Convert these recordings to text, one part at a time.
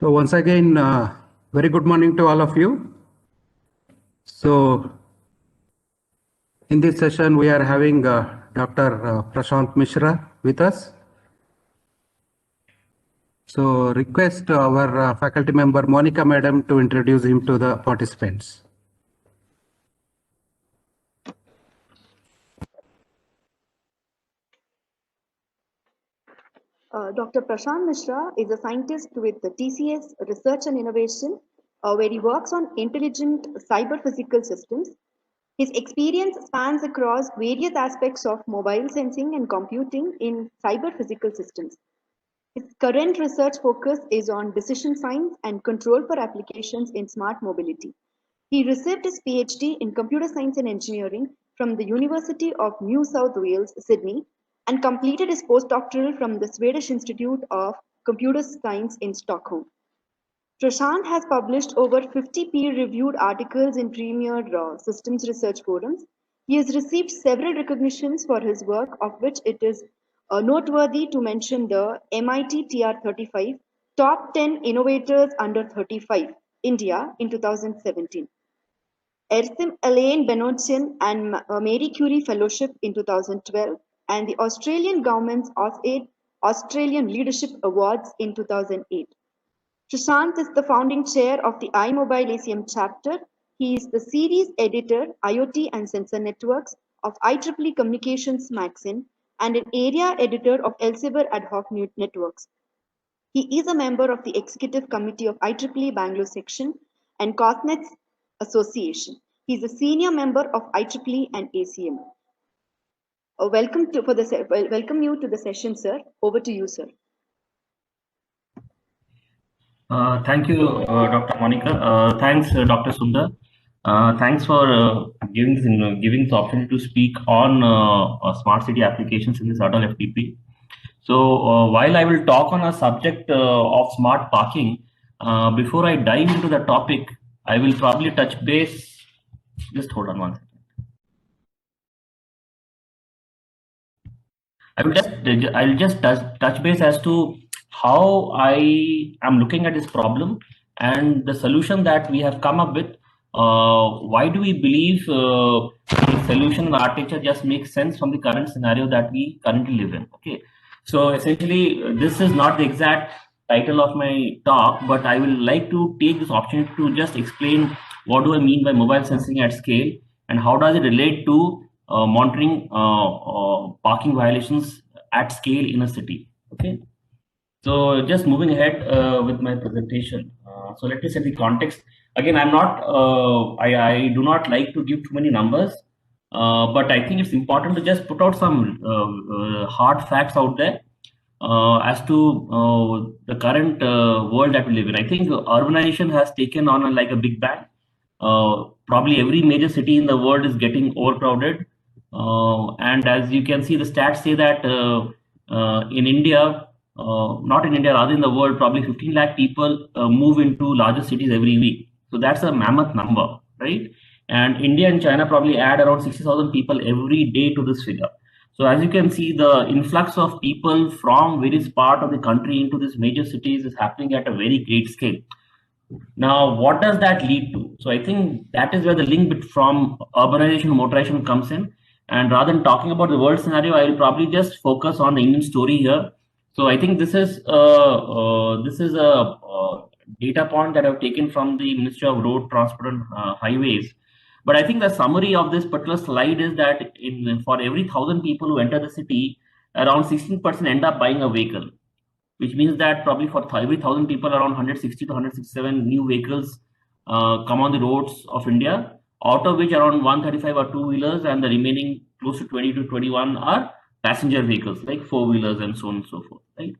So once again, very good morning to all of you. So in this session, we are having Dr. Prashant Mishra with us. So request our faculty member Monica Madam to introduce him to the participants. Dr. Prashant Mishra is a scientist with the TCS Research and Innovation, where he works on intelligent cyber-physical systems. His experience spans across various aspects of mobile sensing and computing in cyber-physical systems. His current research focus is on decision science and control for applications in smart mobility. He received his PhD in computer science and engineering from the University of New South Wales, Sydney, and completed his postdoctoral from the Swedish Institute of Computer Science in Stockholm. Prashant has published over 50 peer-reviewed articles in premier systems research forums. He has received several recognitions for his work, of which it is noteworthy to mention the MIT TR35 Top 10 Innovators Under 35 India in 2017. Ersim Elaine Benoitian and Marie Curie Fellowship in 2012, and the Australian government's AusAid Australian Leadership Awards in 2008. Prashant is the founding chair of the iMobile ACM chapter. He is the series editor, IoT and Sensor Networks of IEEE Communications magazine and an area editor of Elsevier Ad Hoc Networks. He is a member of the executive committee of IEEE Bangalore section and COSNETS Association. He is a senior member of IEEE and ACM. Welcome you to the session, sir. Over to you, sir. Thank you, Dr. Monica. Thanks, Dr. Sundar. Thanks for giving this opportunity to speak on smart city applications in this Atal FTP. So while I will talk on a subject of smart parking, before I dive into the topic, I will probably touch base. Just hold on one second. I'll just touch base as to how I am looking at this problem and the solution that we have come up with. Why do we believe the solution and architecture just makes sense from the current scenario that we currently live in? Okay, so essentially, this is not the exact title of my talk, but I will like to take this opportunity to just explain what do I mean by mobile sensing at scale and how does it relate to monitoring parking violations at scale in a city. Okay. So just moving ahead with my presentation. So let me set the context. Again, I'm not, I do not like to give too many numbers, but I think it's important to just put out some hard facts out there as to the current world that we live in. I think urbanization has taken on like a big bang. Probably every major city in the world is getting overcrowded. And as you can see, the stats say that in India, not in India, rather in the world, probably 15 lakh people move into larger cities every week. So that's a mammoth number, right? And India and China probably add around 60,000 people every day to this figure. So as you can see, the influx of people from various parts of the country into these major cities is happening at a very great scale. Now, what does that lead to? So I think that is where the link from urbanization and motorization comes in. And rather than talking about the world scenario, I will probably just focus on the Indian story here. So I think this is a data point that I've taken from the Ministry of Road Transport and Highways. But I think the summary of this particular slide is that for every 1,000 people who enter the city, around 16% end up buying a vehicle, which means that probably for every 1,000 people, around 160 to 167 new vehicles come on the roads of India, out of which around 135 are two-wheelers and the remaining close to 20 to 21 are passenger vehicles like four-wheelers and so on and so forth, right?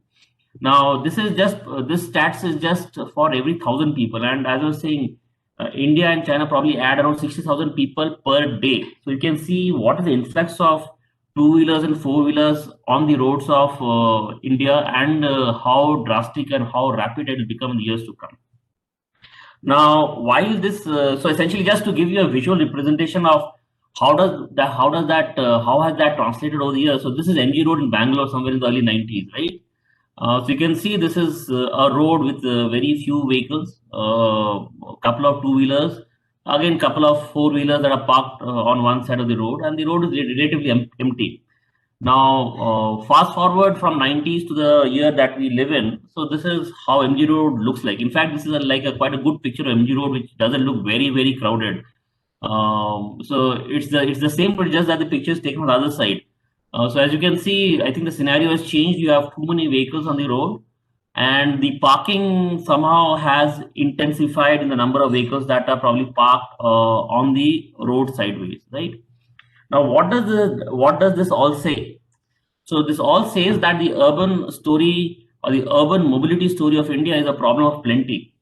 Now, this stats is just for every 1,000 people. And as I was saying, India and China probably add around 60,000 people per day. So you can see what is the influx of two-wheelers and four-wheelers on the roads of India and how drastic and how rapid it will become in the years to come. Now, while this, so essentially just to give you a visual representation of how has that translated over the years. So this is MG Road in Bangalore somewhere in the early 90s, right? So you can see this is a road with very few vehicles, a couple of two-wheelers, again couple of four-wheelers that are parked on one side of the road, and the road is relatively empty. Now, fast forward from 90s to the year that we live in. So this is how MG Road looks like. In fact, this is quite a good picture of MG Road, which doesn't look very crowded. So it's the same, but just that the picture is taken on the other side. So as you can see, I think the scenario has changed. You have too many vehicles on the road, and the parking somehow has intensified in the number of vehicles that are probably parked on the road sideways, right? Now, what does this all say? So this all says that the urban story or the urban mobility story of India is a problem of plenty.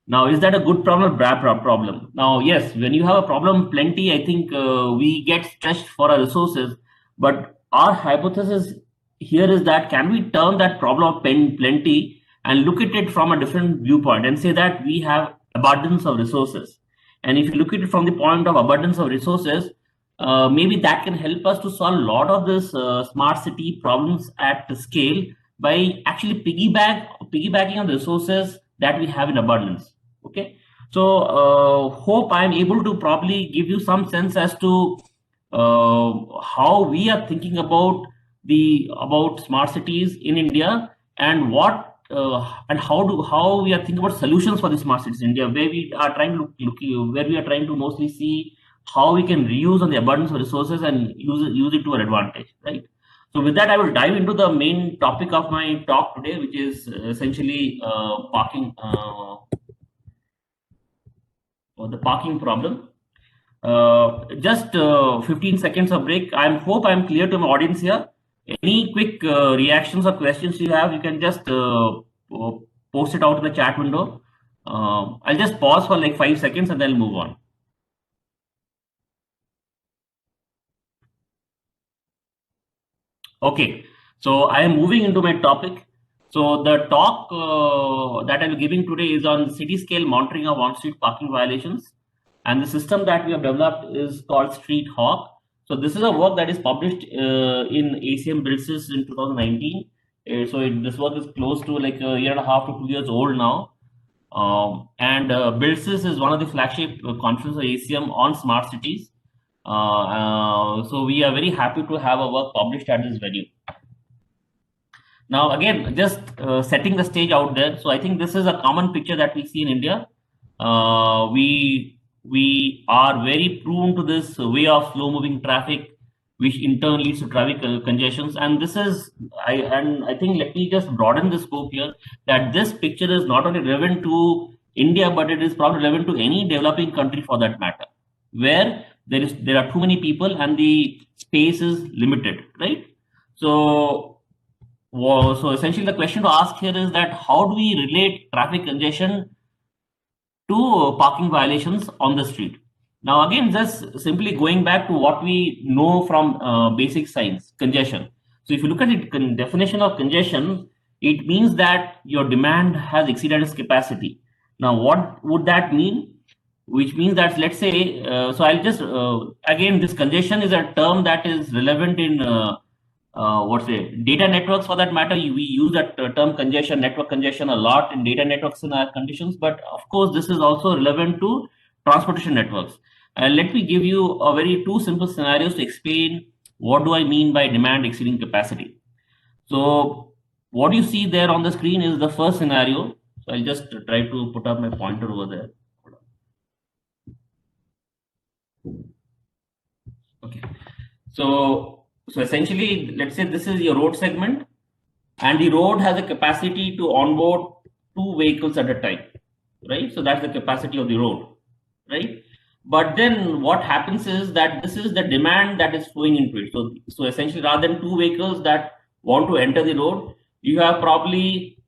Now, is that a good problem or bad problem? Now, yes, when you have a problem plenty, I think we get stretched for our resources. But our hypothesis here is that can we turn that problem of plenty and look at it from a different viewpoint and say that we have abundance of resources. And if you look at it from the point of abundance of resources, maybe that can help us to solve a lot of this smart city problems at scale by actually piggybacking on the resources that we have in abundance. Okay, so hope I'm able to probably give you some sense as to how we are thinking about smart cities in India, and what and how we are thinking about solutions for the smart cities in India, where we are trying to mostly see how we can reuse on the abundance of resources and use it to our advantage, right? So with that, I will dive into the main topic of my talk today, which is essentially parking, or the parking problem. Just 15 seconds of break. I hope I'm clear to my audience here. Any quick reactions or questions you have, you can just post it out in the chat window. I'll just pause for like 5 seconds and then move on. Okay, so I am moving into my topic. So the talk that I'm giving today is on city scale monitoring of on-street parking violations. And the system that we have developed is called Street Hawk. So this is a work that is published in ACM BuildSys in 2019. This work is close to like a year and a half to 2 years old now. And BuildSys is one of the flagship conferences of ACM on smart cities. So we are very happy to have a work published at this venue. Now, again, just setting the stage out there. So I think this is a common picture that we see in India. We are very prone to this way of slow moving traffic, which in turn leads to traffic congestions. And this is, I think, let me just broaden the scope here, that this picture is not only relevant to India, but it is probably relevant to any developing country for that matter, where there are too many people and the space is limited, right? So essentially the question to ask here is that how do we relate traffic congestion to parking violations on the street? Now, again, just simply going back to what we know from basic science, congestion. So if you look at the definition of congestion, it means that your demand has exceeded its capacity. Now, what would that mean? Which means that, let's say, so I'll just, again, this congestion is a term that is relevant in data networks for that matter. We use that term congestion, network congestion a lot in data networks in our conditions, but of course, this is also relevant to transportation networks. Let me give you two simple scenarios to explain what do I mean by demand exceeding capacity. So what you see there on the screen is the first scenario. So I'll just try to put up my pointer over there. Okay, so essentially, let's say this is your road segment, and the road has a capacity to onboard 2 vehicles at a time, right? So that's the capacity of the road, right? But then what happens is that this is the demand that is flowing into it. So essentially, rather than 2 vehicles that want to enter the road, you have probably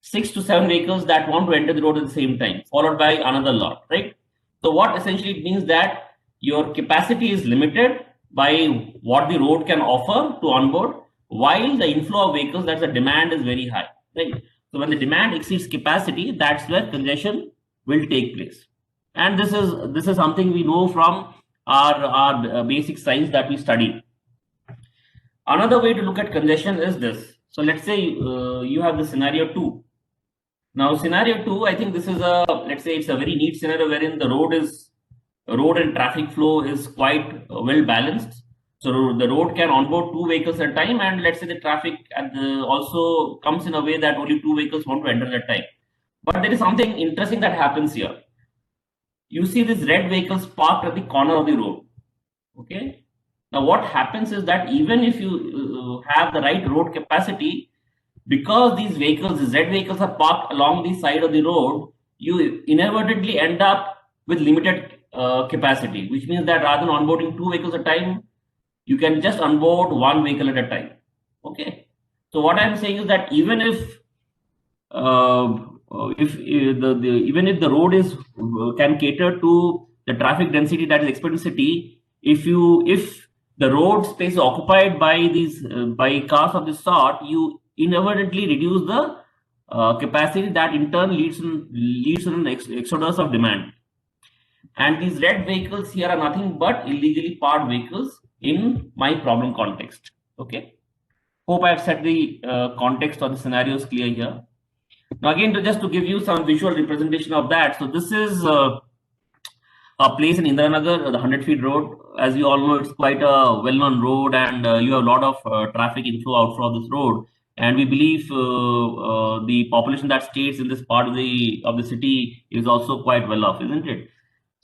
6 to 7 vehicles that want to enter the road at the same time, followed by another lot, right? So what essentially it means that your capacity is limited by what the road can offer to onboard, while the inflow of vehicles, that's the demand, is very high, right? So when the demand exceeds capacity, that's where congestion will take place. And this is something we know from our basic science that we study. Another way to look at congestion is this. So let's say you have the scenario 2. Now scenario 2, I think this is let's say it's a very neat scenario wherein the road and traffic flow is quite well balanced. So the road can onboard 2 vehicles at a time, and let's say the traffic also comes in a way that only 2 vehicles want to enter at a time. But there is something interesting that happens here. You see these red vehicles parked at the corner of the road. Okay. Now what happens is that even if you have the right road capacity, because these vehicles, these red vehicles are parked along the side of the road, you inadvertently end up with limited capacity, which means that rather than onboarding 2 vehicles at a time, you can just onboard 1 vehicle at a time. Okay. So what I'm saying is that even if even if the road is can cater to the traffic density that is expected in the city, if the road space is occupied by these by cars of this sort, you inadvertently reduce the capacity that in turn leads to an exodus of demand. And these red vehicles here are nothing but illegally parked vehicles in my problem context. Okay. Hope I've set the context or the scenarios clear here. Now again, just to give you some visual representation of that. So this is a place in Indiranagar, the 100 feet road. As you all know, it's quite a well-known road, and you have a lot of traffic inflow, outflow of this road. And we believe the population that stays in this part of the city is also quite well off, isn't it?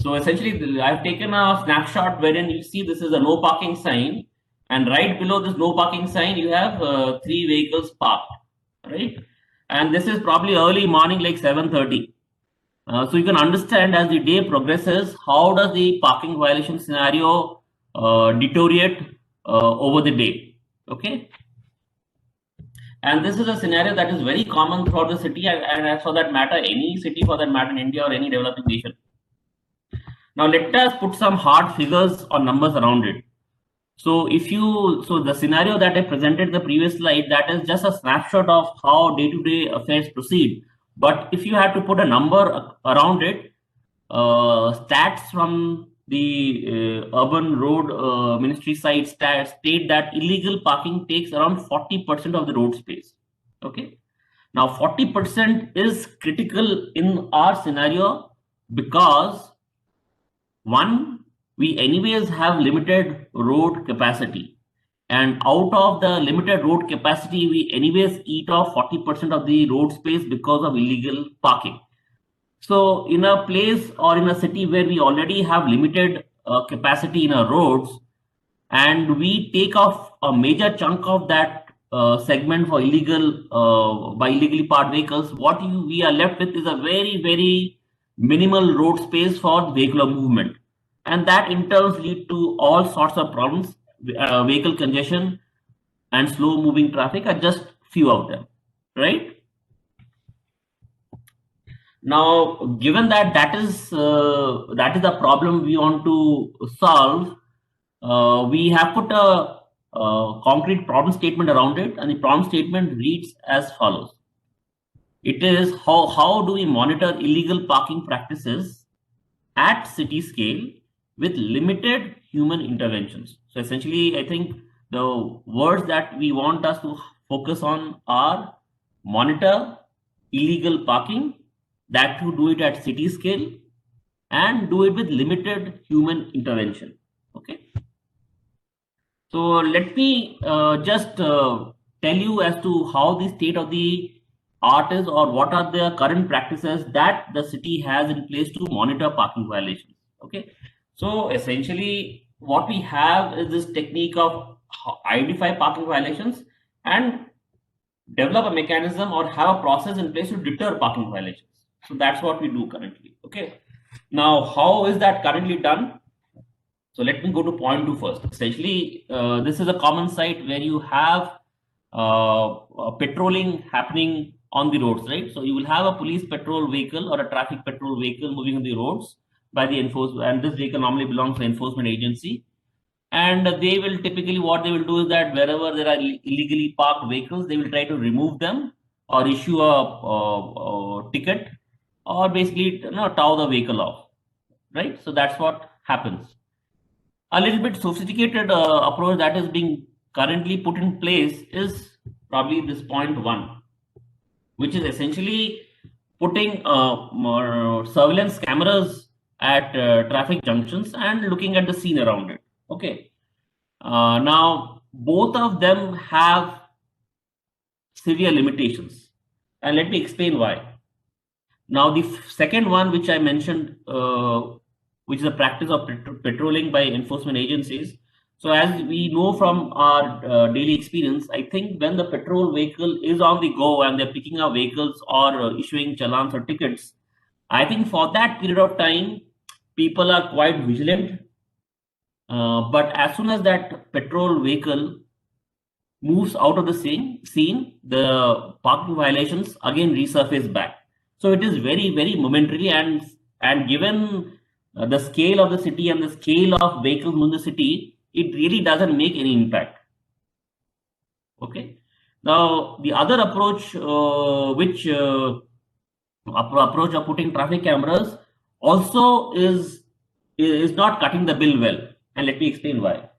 So essentially, I've taken a snapshot wherein you see this is a no parking sign, and right below this no parking sign, you have 3 vehicles parked, right? And this is probably early morning, like 7:30. So you can understand as the day progresses, how does the parking violation scenario deteriorate over the day. Okay. And this is a scenario that is very common throughout the city, and for that matter, any city for that matter in India or any developing nation. Now let us put some hard figures or numbers around it. So the scenario that I presented in the previous slide, that is just a snapshot of how day-to-day affairs proceed. But if you had to put a number around it, stats from the urban road ministry side state that illegal parking takes around 40% of the road space. Okay. Now 40% is critical in our scenario because one, we anyways have limited road capacity, and out of the limited road capacity, we anyways eat off 40% of the road space because of illegal parking. So in a place or in a city where we already have limited capacity in our roads, and we take off a major chunk of that segment for by illegally parked vehicles, what we are left with is a very, very minimal road space for vehicular movement. And that in turn lead to all sorts of problems. Vehicle congestion and slow moving traffic are just few of them, right? Now, given that that is the problem we want to solve, we have put a concrete problem statement around it, and the problem statement reads as follows. It is how do we monitor illegal parking practices at city scale with limited human interventions? So essentially, I think the words that we want us to focus on are monitor illegal parking, that to do it at city scale, and do it with limited human intervention. Okay. So let me just tell you as to how the state of the art is, or what are the current practices that the city has in place to monitor parking violations. Okay. So essentially, what we have is this technique of identify parking violations and develop a mechanism or have a process in place to deter parking violations. So that's what we do currently. Okay. Now, how is that currently done? So let me go to point 2 first. Essentially, this is a common site where you have patrolling happening on the roads, right? So you will have a police patrol vehicle or a traffic patrol vehicle moving on the roads by the enforcement, and this vehicle normally belongs to enforcement agency. And they will typically, what they will do is that wherever there are illegally parked vehicles, they will try to remove them or issue a ticket, or basically tow the vehicle off, right? So that's what happens. A little bit sophisticated approach that is being currently put in place is probably this point 1, which is essentially putting more surveillance cameras at traffic junctions and looking at the scene around it. Okay. Now, both of them have severe limitations, and let me explain why. Now, the second one, which I mentioned, which is the practice of patrolling by enforcement agencies. So, as we know from our daily experience, I think when the patrol vehicle is on the go and they're picking up vehicles or issuing challans or tickets, I think for that period of time, people are quite vigilant. But as soon as that patrol vehicle moves out of the scene, the parking violations again resurface back. So it is very, very momentary, and given the scale of the city and the scale of vehicles in the city, it really doesn't make any impact. Okay. Now the other approach, which approach of putting traffic cameras, also is not cutting the bill well, and let me explain why.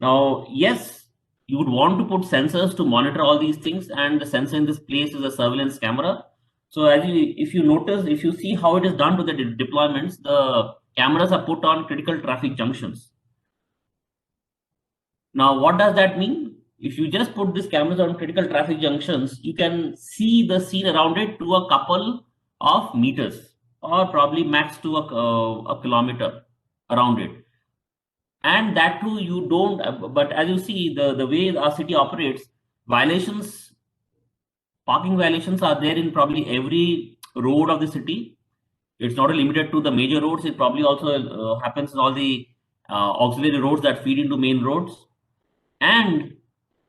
Now, yes, you would want to put sensors to monitor all these things, and the sensor in this place is a surveillance camera. So if you notice, if you see how it is done to the deployments, the cameras are put on critical traffic junctions. Now, what does that mean? If you just put these cameras on critical traffic junctions, you can see the scene around it to a couple of meters, or probably max to a kilometer around it. And that too, you don't, but as you see, the way our city operates, violations, parking violations are there in probably every road of the city. It's not limited to the major roads. It probably also happens in all the auxiliary roads that feed into main roads. And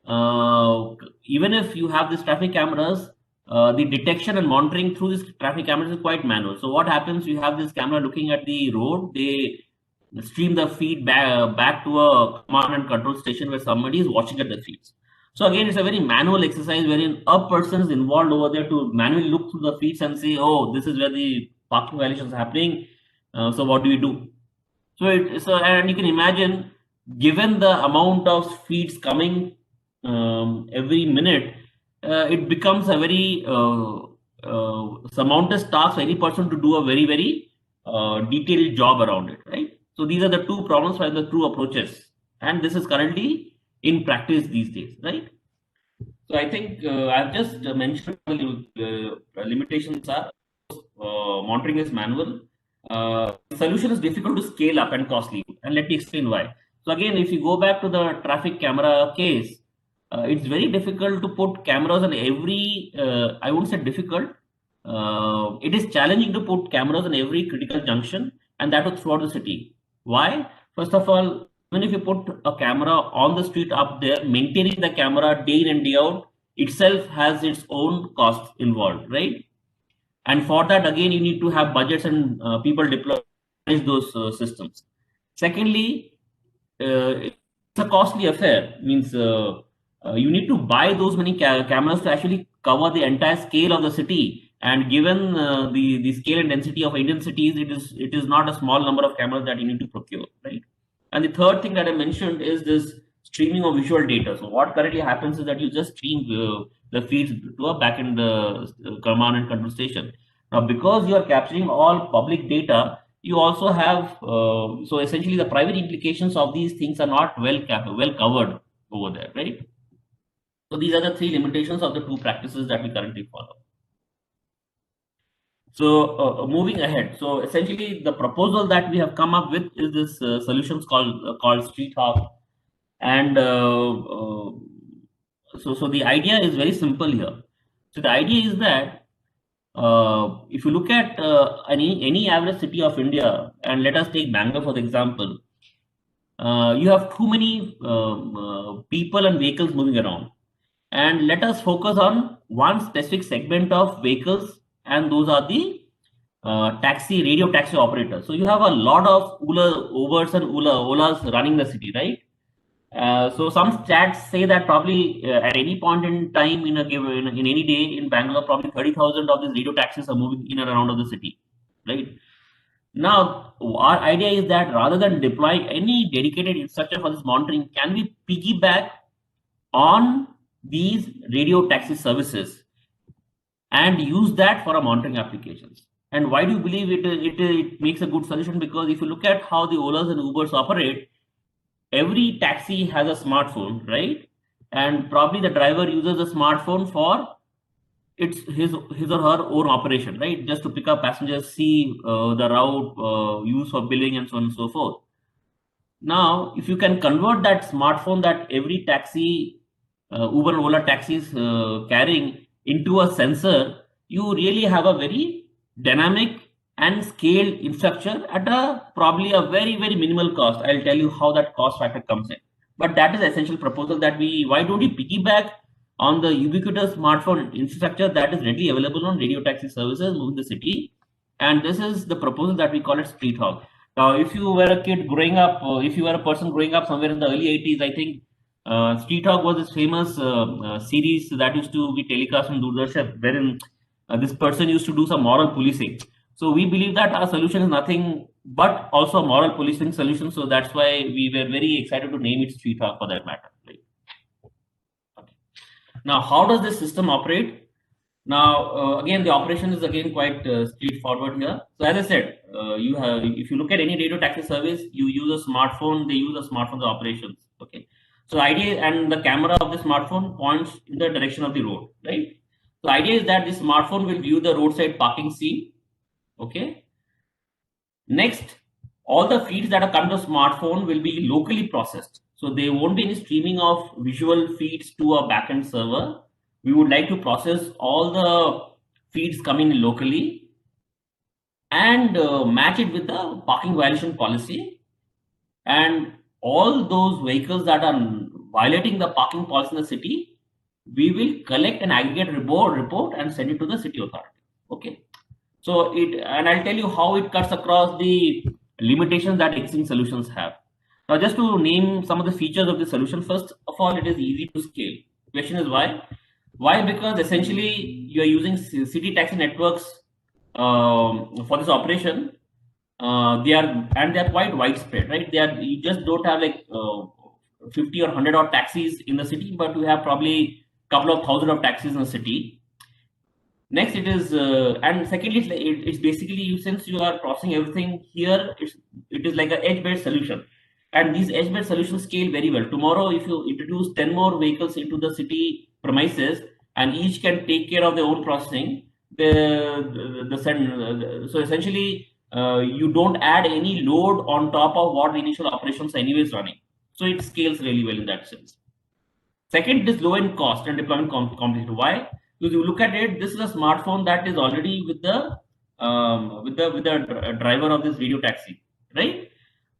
even if you have these traffic cameras, the detection and monitoring through these traffic cameras is quite manual. So what happens, you have this camera looking at the road, they stream the feed back to a command and control station where somebody is watching at the feeds. So again, it's a very manual exercise wherein a person is involved over there to manually look through the feeds and say, oh, this is where the parking violation is happening. So what do we do? And you can imagine, given the amount of feeds coming every minute, it becomes a very surmounted task for any person to do a very, very detailed job around it, right? So these are the two problems for the two approaches, and this is currently in practice these days, right? So I think I've just mentioned the limitations are monitoring is manual. Solution is difficult to scale up and costly, and let me explain why. So again, if you go back to the traffic camera case, it's very difficult to put cameras on every. I won't say difficult. It is challenging to put cameras on every critical junction, and that was throughout the city. Why? First of all, even if you put a camera on the street up there, maintaining the camera day in and day out itself has its own costs involved, right? And for that, again, you need to have budgets and people deploy those systems. Secondly, it's a costly affair. Means you need to buy those many cameras to actually cover the entire scale of the city. And given the scale and density of Indian cities, it is not a small number of cameras that you need to procure, right? And the third thing that I mentioned is this streaming of visual data. So what currently happens is that you just stream the feeds to a backend command and control station. Now, because you are capturing all public data, you also have so essentially the private implications of these things are not well covered over there, right? So these are the three limitations of the two practices that we currently follow. So moving ahead, so essentially the proposal that we have come up with is this solutions called Street Hawk, and so the idea is very simple here. So the idea is that if you look at any average city of India, and let us take Bangalore for the example, you have too many people and vehicles moving around, and let us focus on one specific segment of vehicles, and those are the radio taxi operators. So you have a lot of Ubers and Olas running the city, right? So some stats say that probably at any point in time in any day in Bangalore, probably 30,000 of these radio taxis are moving in and around of the city, right? Now, our idea is that rather than deploying any dedicated infrastructure for this monitoring, can we piggyback on these radio taxi services and use that for a monitoring applications. And why do you believe it makes a good solution? Because if you look at how the Olas and Ubers operate, every taxi has a smartphone, right? And probably the driver uses the smartphone for his or her own operation, right? Just to pick up passengers, see the route, use for billing, and so on and so forth. Now, if you can convert that smartphone that every taxi, Uber and Ola taxis carrying into a sensor, you really have a very dynamic and scaled infrastructure at probably a very, very minimal cost. I'll tell you how that cost factor comes in. But that is the essential proposal that why don't we piggyback on the ubiquitous smartphone infrastructure that is readily available on radio taxi services moving the city? And this is the proposal that we call it Street Hawk. Now, if you were a kid growing up, if you were a person growing up somewhere in the early 80s, I think Street Hawk was this famous series that used to be telecast on Doordarshan, wherein this person used to do some moral policing. So we believe that our solution is nothing but also a moral policing solution. So that's why we were very excited to name it Street Hawk for that matter. Right? Okay. Now, how does this system operate? Now, again, the operation is again quite straightforward here. So as I said, if you look at any radio taxi service, you use a smartphone. They use a smartphone for operations. Okay. So the idea, and the camera of the smartphone points in the direction of the road, right? So the idea is that the smartphone will view the roadside parking scene. Okay. Next, all the feeds that are come to smartphone will be locally processed. So there won't be any streaming of visual feeds to a backend server. We would like to process all the feeds coming in locally and match it with the parking violation policy. And all those vehicles that are violating the parking policy in the city, we will collect an aggregate report and send it to the city authority. Okay. So and I'll tell you how it cuts across the limitations that existing solutions have. Now, just to name some of the features of the solution, first of all, it is easy to scale. Question is why? Why? Because essentially you are using city taxi networks for this operation. They are quite widespread, right? You just don't have like 50 or 100 odd taxis in the city, but you have probably a couple of thousand of taxis in the city. Next, it is and secondly, it's basically since you are processing everything here, it is like an edge-based solution, and these edge-based solutions scale very well. Tomorrow, if you introduce 10 more vehicles into the city premises and each can take care of their own processing, so essentially you don't add any load on top of what the initial operations are anyways running. So it scales really well in that sense. Second, it is low in cost and deployment complexity. Why? Because you look at it, this is a smartphone that is already with the driver of this radio taxi, right?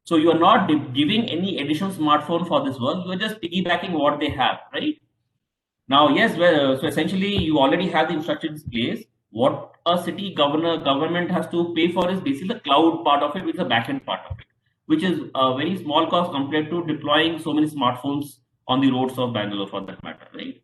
So you are not giving any additional smartphone for this work. You are just piggybacking what they have, right? Now, yes, so essentially you already have the infrastructure in place. What a city government has to pay for is basically the cloud part of it, which is the backend part of it, which is a very small cost compared to deploying so many smartphones on the roads of Bangalore for that matter, right?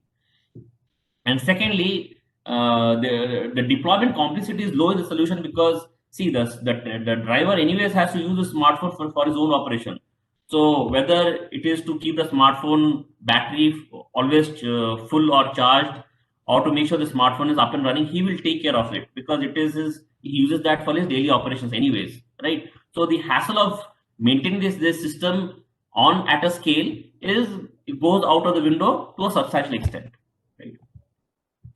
And secondly, the deployment complexity is low in the solution because see the driver anyways has to use the smartphone for his own operation. So whether it is to keep the smartphone battery always full or charged, or to make sure the smartphone is up and running, he will take care of it because he uses that for his daily operations anyways, right? So the hassle of maintaining this system at a scale it goes out of the window to a substantial extent. Right?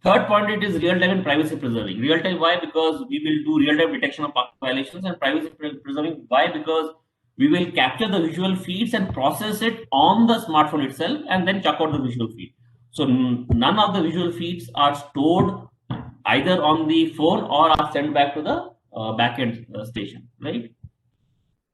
Third point, it is real-time and privacy preserving. Real-time, why? Because we will do real-time detection of parking violations, and privacy preserving, why? Because we will capture the visual feeds and process it on the smartphone itself and then chuck out the visual feed. So none of the visual feeds are stored either on the phone or are sent back to the backend station, right?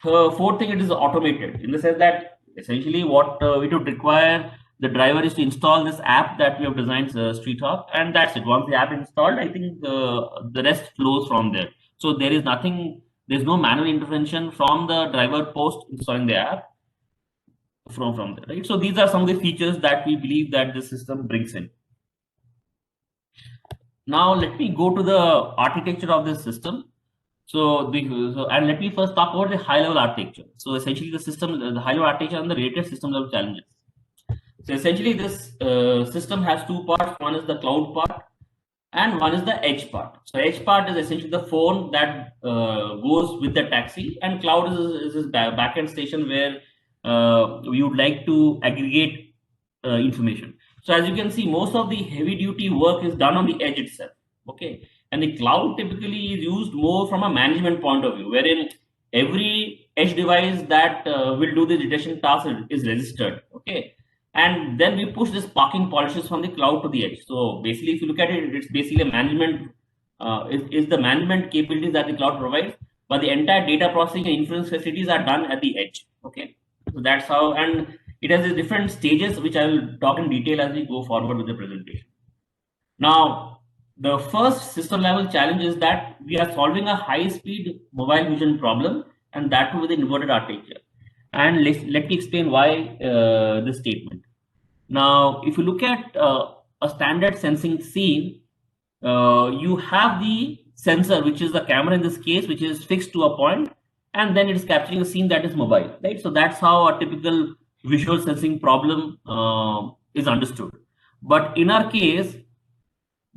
Fourth thing, it is automated in the sense that essentially what we would require the driver is to install this app that we have designed, Street Hawk, and that's it. Once the app is installed, I think the rest flows from there. So there's no manual intervention from the driver post installing the app from there, right? So these are some of the features that we believe that the system brings in. Now let me go to the architecture of this system. And let me first talk about the high-level architecture. So essentially the high-level architecture and the related system level challenges. So essentially this system has two parts. One is the cloud part and one is the edge part. So edge part is essentially the phone that goes with the taxi, and cloud is this backend station where we would like to aggregate information. So as you can see, most of the heavy duty work is done on the edge itself. Okay, and the cloud typically is used more from a management point of view, wherein every edge device that will do the detection task is registered. Okay, and then we push this parking polishes from the cloud to the edge. So basically, if you look at it, it's basically a management, is the management capabilities that the cloud provides, but the entire data processing and inference facilities are done at the edge. Okay, so that's how, and it has these different stages, which I will talk in detail as we go forward with the presentation. Now, the first system level challenge is that we are solving a high speed mobile vision problem, and that too with an inverted architecture. And let me explain why this statement. Now, if you look at a standard sensing scene, you have the sensor, which is the camera in this case, which is fixed to a point, and then it is capturing a scene that is mobile, right? So that's how a typical visual sensing problem is understood. But in our case,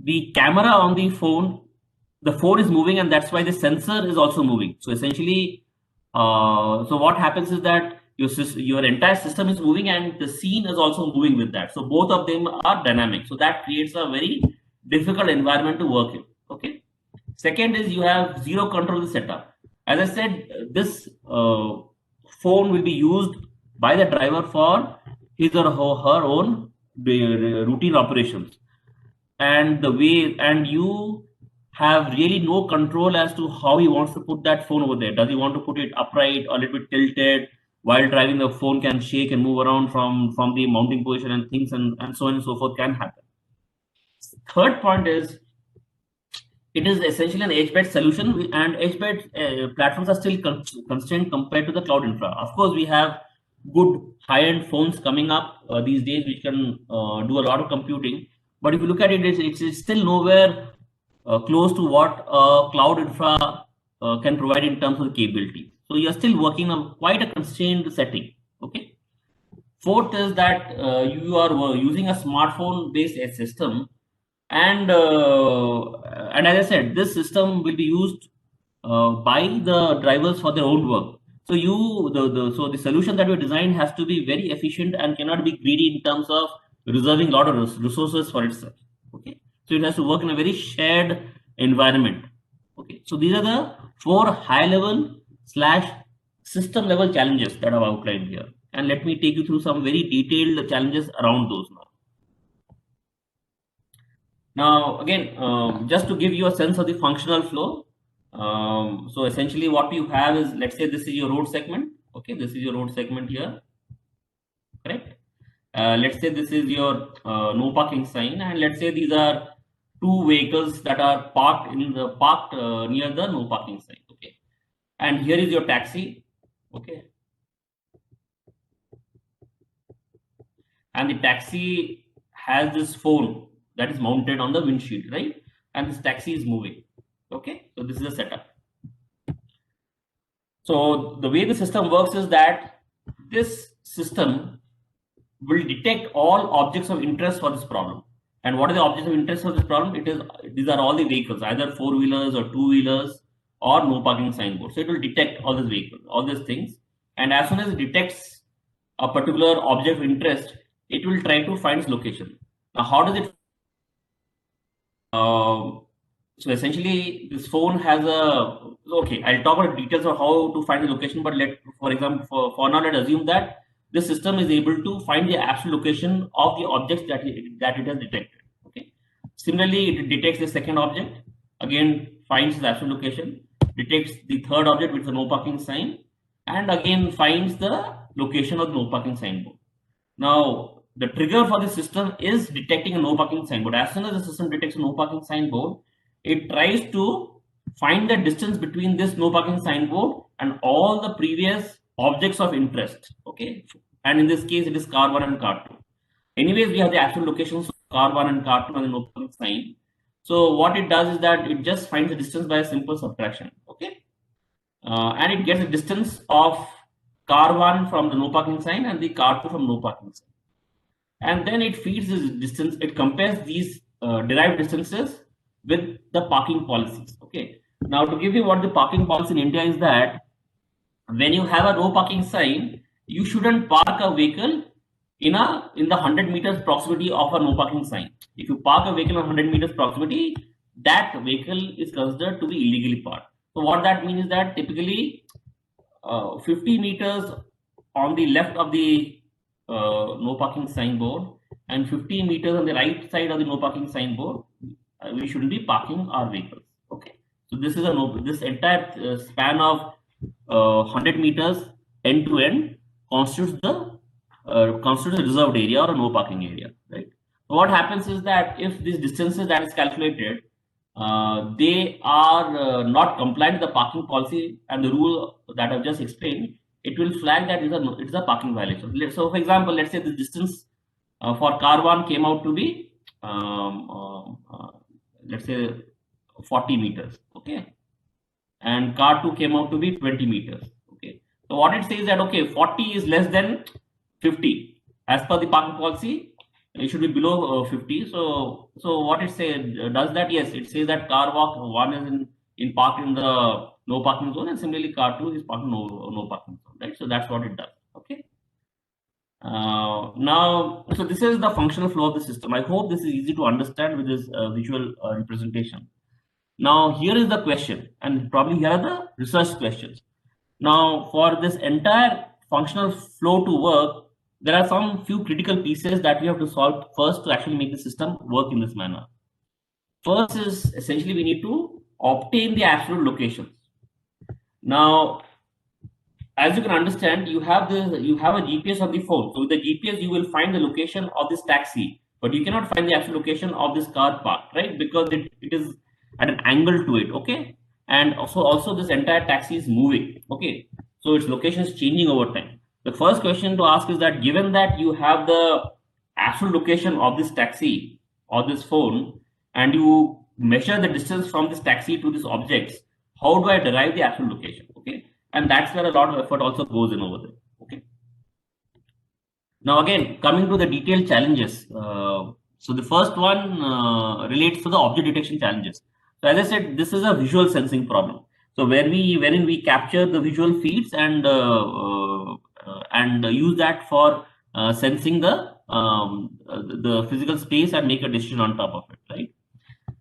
the camera on the phone is moving, and that's why the sensor is also moving. So essentially, so what happens is that your entire system is moving and the scene is also moving with that. So both of them are dynamic. So that creates a very difficult environment to work in. Okay. Second is you have zero control of the setup. As I said, this phone will be used by the driver for his or her own routine operations. And you have really no control as to how he wants to put that phone over there. Does he want to put it upright or a little bit tilted? While driving, the phone can shake and move around from the mounting position, and things and so on and so forth can happen. Third point is, it is essentially an edge-based solution, and edge-based platforms are still constrained compared to the cloud infra. Of course, we have good high-end phones coming up these days which can do a lot of computing. But if you look at it, it's still nowhere close to what cloud infra can provide in terms of the capability. So you're still working on quite a constrained setting. Okay. Fourth is that you are using a smartphone-based system, and as I said, this system will be used by the drivers for their own work. So the solution that we designed has to be very efficient and cannot be greedy in terms of reserving a lot of resources for itself. Okay, so it has to work in a very shared environment. Okay, so these are the 4 high-level / system level challenges that I've outlined here, and let me take you through some very detailed challenges around those now. Now, again, just to give you a sense of the functional flow. So essentially, what you have is, let's say this is your road segment. Okay, this is your road segment here. Correct. Let's say this is your no parking sign, and let's say these are 2 vehicles that are parked near the no parking sign. Okay, and here is your taxi. Okay, and the taxi has this phone that is mounted on the windshield, right? And this taxi is moving. Okay, so this is the setup. So the way the system works is that this system will detect all objects of interest for this problem. And what are the objects of interest for this problem? These are all the vehicles, either 4-wheelers or 2-wheelers or no parking signboard. So it will detect all these vehicles, all these things. And as soon as it detects a particular object of interest, it will try to find its location. Now, how does it? So essentially, this phone has okay, I'll talk about details of how to find the location, but for example, for now, let's assume that this system is able to find the absolute location of the objects that it has detected. Okay. Similarly, it detects the second object, again finds the absolute location, detects the third object with the no parking sign, and again finds the location of the no parking signboard. Now, the trigger for the system is detecting a no parking signboard. As soon as the system detects a no parking signboard, it tries to find the distance between this no parking signboard and all the previous objects of interest. Okay, and in this case, it is car 1 and car 2. Anyways, we have the absolute locations of car 1 and car 2 and the no parking sign. So what it does is that it just finds the distance by a simple subtraction. Okay, and it gets the distance of car 1 from the no parking sign and the car 2 from no parking sign. and then it feeds this distance. It compares these derived distances with the parking policies. Okay. Now, to give you what the parking policy in India is, that when you have a no parking sign, you shouldn't park a vehicle in the 100 meters proximity of a no parking sign. If you park a vehicle in 100 meters proximity, that vehicle is considered to be illegally parked. So what that means is that typically 50 meters on the left of the no parking signboard and 15 meters on the right side of the no parking signboard, we shouldn't be parking our vehicles. Okay, so this is this entire span of 100 meters end to end constitutes the reserved area or a no parking area, right? So what happens is that if these distances that is calculated, they are not compliant with the parking policy and the rule that I've just explained, it will flag that it is a parking violation. So, for example, let's say the distance for car 1 came out to be, let's say 40 meters, okay, and car 2 came out to be 20 meters, okay. So what it says that, okay, 40 is less than 50 as per the parking policy, it should be below 50. So what it says does that? Yes, it says that car 1 is in parked in the no parking zone, and similarly car 2 is parked in no parking zone, right? So that's what it does. Okay. Now, so this is the functional flow of the system. I hope this is easy to understand with this visual representation. Now, here is the question, and probably here are the research questions. Now, for this entire functional flow to work, there are some few critical pieces that we have to solve first to actually make the system work in this manner. First is essentially we need to obtain the absolute locations. Now, as you can understand, you have a GPS on the phone. So with the GPS, you will find the location of this taxi, but you cannot find the actual location of this car parked, right? Because it is at an angle to it, okay? And also this entire taxi is moving, okay? So its location is changing over time. The first question to ask is that, given that you have the actual location of this taxi or this phone, and you measure the distance from this taxi to these objects, how do I derive the actual location? Okay, and that's where a lot of effort also goes in over there. Okay. Now again, coming to the detailed challenges. So the first one relates to the object detection challenges. So as I said, this is a visual sensing problem. So wherein we capture the visual feeds and use that for sensing the physical space and make a decision on top of it, right?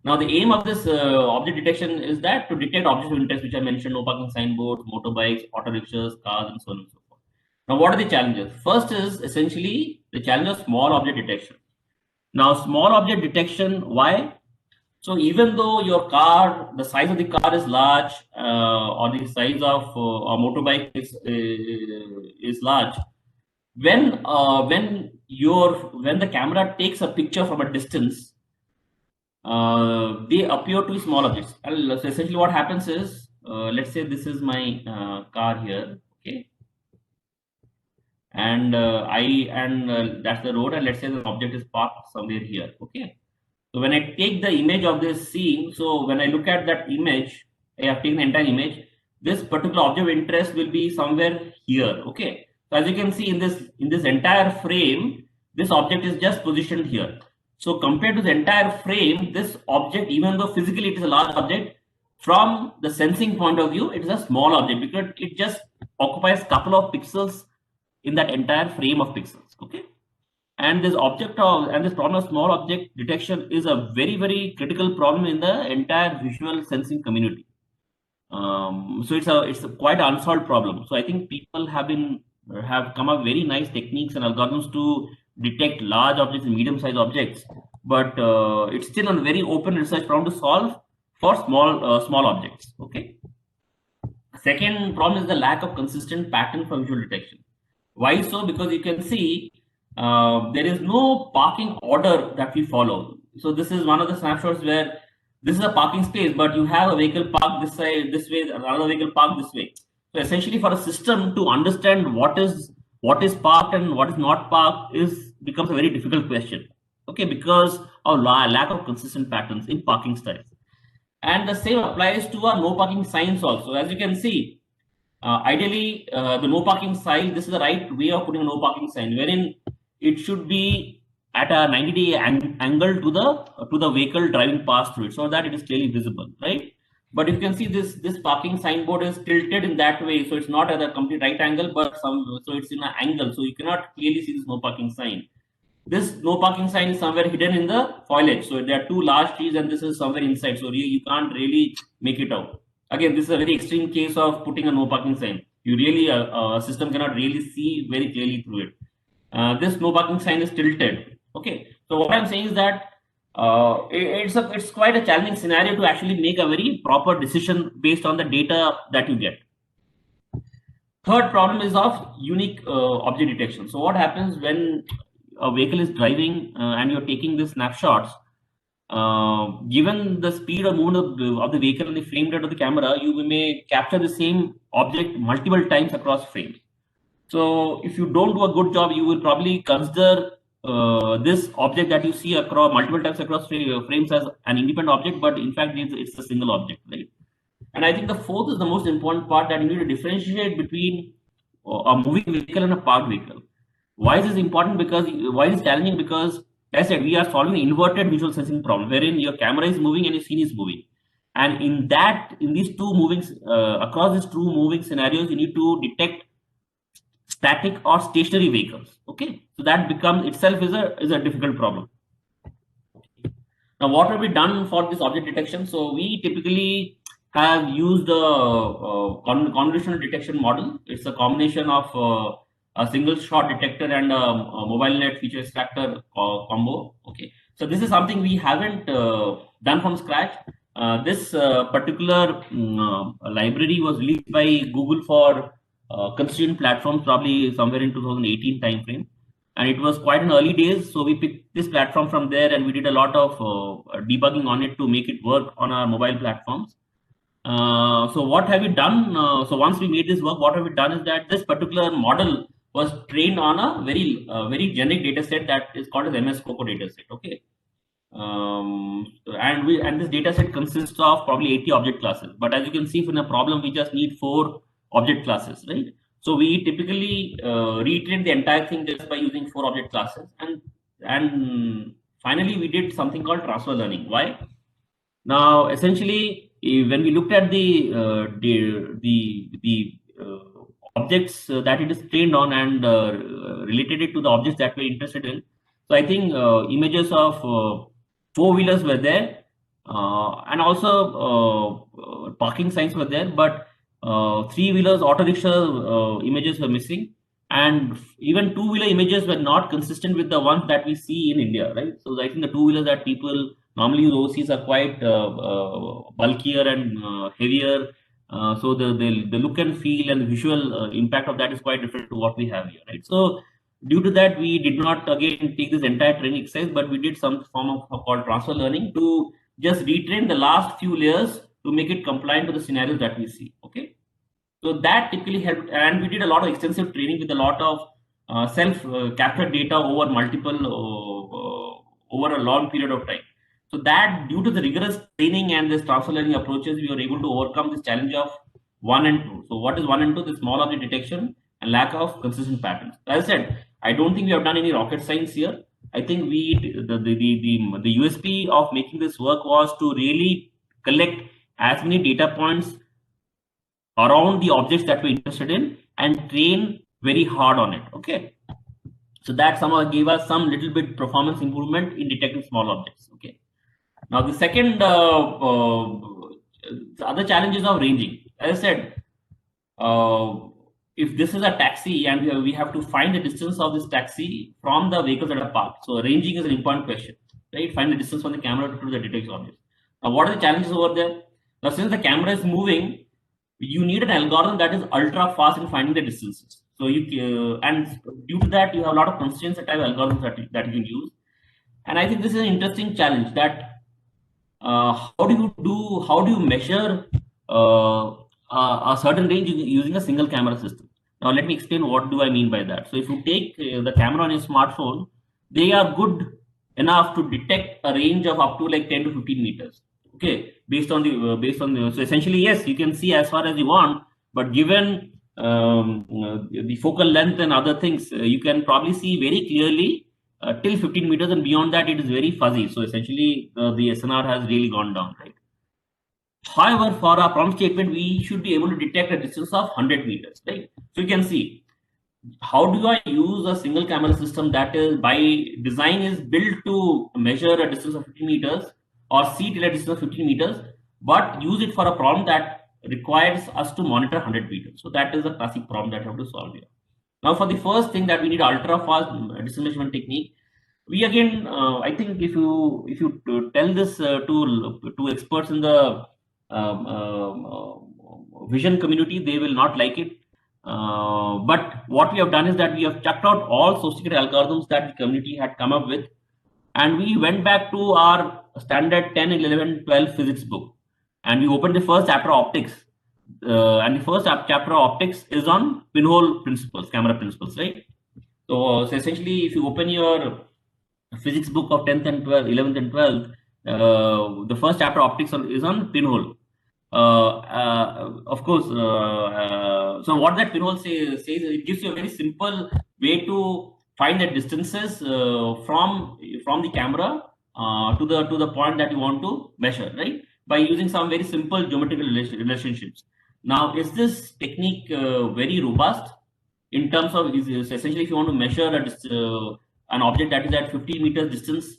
Now, the aim of this object detection is that to detect objects of interest, which I mentioned: no parking signboards, motorbikes, auto rickshaws, cars, and so on and so forth. Now, what are the challenges? First is essentially the challenge of small object detection. Now, small object detection, why? So even though your car, the size of the car is large, or the size of a motorbike is large, when the camera takes a picture from a distance, they appear to be small objects. So essentially what happens is, let's say this is my car here, okay, and that's the road, and let's say the object is parked somewhere here, okay. So when I take the image of this scene, so when I look at that image, I have taken the entire image, this particular object of interest will be somewhere here, okay. So as you can see in this entire frame, this object is just positioned here. So compared to the entire frame, this object, even though physically it is a large object, from the sensing point of view, it is a small object because it just occupies a couple of pixels in that entire frame of pixels, okay. And this problem of small object detection is a very, very critical problem in the entire visual sensing community. So it's a quite unsolved problem. So I think people have come up very nice techniques and algorithms to detect large objects and medium-sized objects, but it's still a very open research problem to solve for small objects. Okay. Second problem is the lack of consistent pattern for visual detection. Why so? Because you can see there is no parking order that we follow. So this is one of the snapshots where this is a parking space, but you have a vehicle parked this side, this way, another vehicle parked this way. So essentially, for a system to understand what is parked and what is not parked becomes a very difficult question. Okay, because of lack of consistent patterns in parking styles. And the same applies to our no parking signs also. As you can see, ideally, the no parking sign, this is the right way of putting a no parking sign, wherein it should be at a 90-degree angle to the vehicle driving past through it, so that it is clearly visible, right? But you can see this parking signboard is tilted in that way, so it's not at a complete right angle, but so it's in an angle, so you cannot clearly see this no parking sign. This no parking sign is somewhere hidden in the foliage, so there are two large trees, and this is somewhere inside, so you can't really make it out. Again, this is a very extreme case of putting a no parking sign. You really a system cannot really see very clearly through it. This no parking sign is tilted. Okay, so what I'm saying is that it's quite a challenging scenario to actually make a very proper decision based on the data that you get. Third problem is of unique object detection. So what happens when a vehicle is driving and you're taking the snapshots? Given the speed or movement of the vehicle and the frame rate of the camera, you may capture the same object multiple times across frames. So if you don't do a good job, you will probably consider this object that you see across multiple times across frames as an independent object, but in fact it's a single object, right? And I think the fourth is the most important part, that you need to differentiate between a moving vehicle and a parked vehicle. Why is this important? Why is it challenging? Because as I said, we are solving an inverted visual sensing problem, wherein your camera is moving and your scene is moving. And in these two moving, across these two moving scenarios, you need to detect static or stationary vehicles. Okay, so that becomes itself is a difficult problem. Now, what have we done for this object detection? So we typically have used the convolutional detection model. It's a combination of a single shot detector and a mobile net feature extractor combo. Okay, so this is something we haven't done from scratch. This particular library was released by Google for constituent platforms probably somewhere in 2018 timeframe, and it was quite an early days. So we picked this platform from there, and we did a lot of debugging on it to make it work on our mobile platforms. So what have we done? So once we made this work, what have we done is that this particular model was trained on a very generic data set that is called as MS COCO data set. Okay, and this data set consists of probably 80 object classes. But as you can see, for a problem, we just need 4 object classes, right? So we typically reiterate the entire thing just by using 4 object classes, and finally we did something called transfer learning. Why? Now, essentially, when we looked at the objects that it is trained on and related it to the objects that we're interested in, so I think images of 4-wheelers were there, and also parking signs were there, but 3-wheelers, auto rickshaw images were missing, and even 2-wheeler images were not consistent with the ones that we see in India, right? So I think the 2-wheelers that people normally use overseas are quite bulkier and heavier. So the look and feel and the visual impact of that is quite different to what we have here, right? So due to that, we did not again take this entire training exercise, but we did some form of called transfer learning to just retrain the last few layers to make it compliant to the scenarios that we see. Okay, so that typically helped, and we did a lot of extensive training with a lot of self-captured data over over a long period of time. So that due to the rigorous training and this transfer learning approaches, we were able to overcome this challenge of 1 and 2. So what is 1 and 2? The small object detection and lack of consistent patterns. As I said, I don't think we have done any rocket science here. I think the USP of making this work was to really collect as many data points around the objects that we're interested in and train very hard on it. Okay, so that somehow gave us some little bit performance improvement in detecting small objects. Okay, now the second the other challenges of ranging. As I said, if this is a taxi and we have to find the distance of this taxi from the vehicles that are parked, so ranging is an important question, right? Find the distance from the camera to the detected objects. Now, what are the challenges over there? Now, since the camera is moving, you need an algorithm that is ultra fast in finding the distances. So and due to that, you have a lot of constraints that type algorithms that you can use. And I think this is an interesting challenge that how do you measure a certain range using a single camera system? Now, let me explain what do I mean by that. So if you take the camera on your smartphone, they are good enough to detect a range of up to like 10 to 15 meters. Okay, based on the so essentially, yes, you can see as far as you want, but given the focal length and other things, you can probably see very clearly till 15 meters, and beyond that it is very fuzzy. So essentially the SNR has really gone down, right? However, for our problem statement, we should be able to detect a distance of 100 meters, right? So you can see, how do I use a single camera system that is by design is built to measure a distance of 50 meters or see till a distance of 15 meters, but use it for a problem that requires us to monitor 100 meters. So that is a classic problem that we have to solve here. Now, for the first thing that we need ultra fast distance measurement technique. We again, I think if you tell this to experts in the vision community, they will not like it. But what we have done is that we have checked out all sophisticated algorithms that the community had come up with, and we went back to our standard 10, 11, 12 physics book, and we opened the first chapter of optics. And the first chapter of optics is on pinhole principles, camera principles, right? So essentially, if you open your physics book of 10th and 12th, 11th and 12th, the first chapter of optics is on pinhole. Of course, so what that pinhole says, it gives you a very simple way to find the distances from the camera to the point that you want to measure, right? By using some very simple geometrical relationships. Now, is this technique very robust in terms of essentially if you want to measure an object that is at 50 meters distance,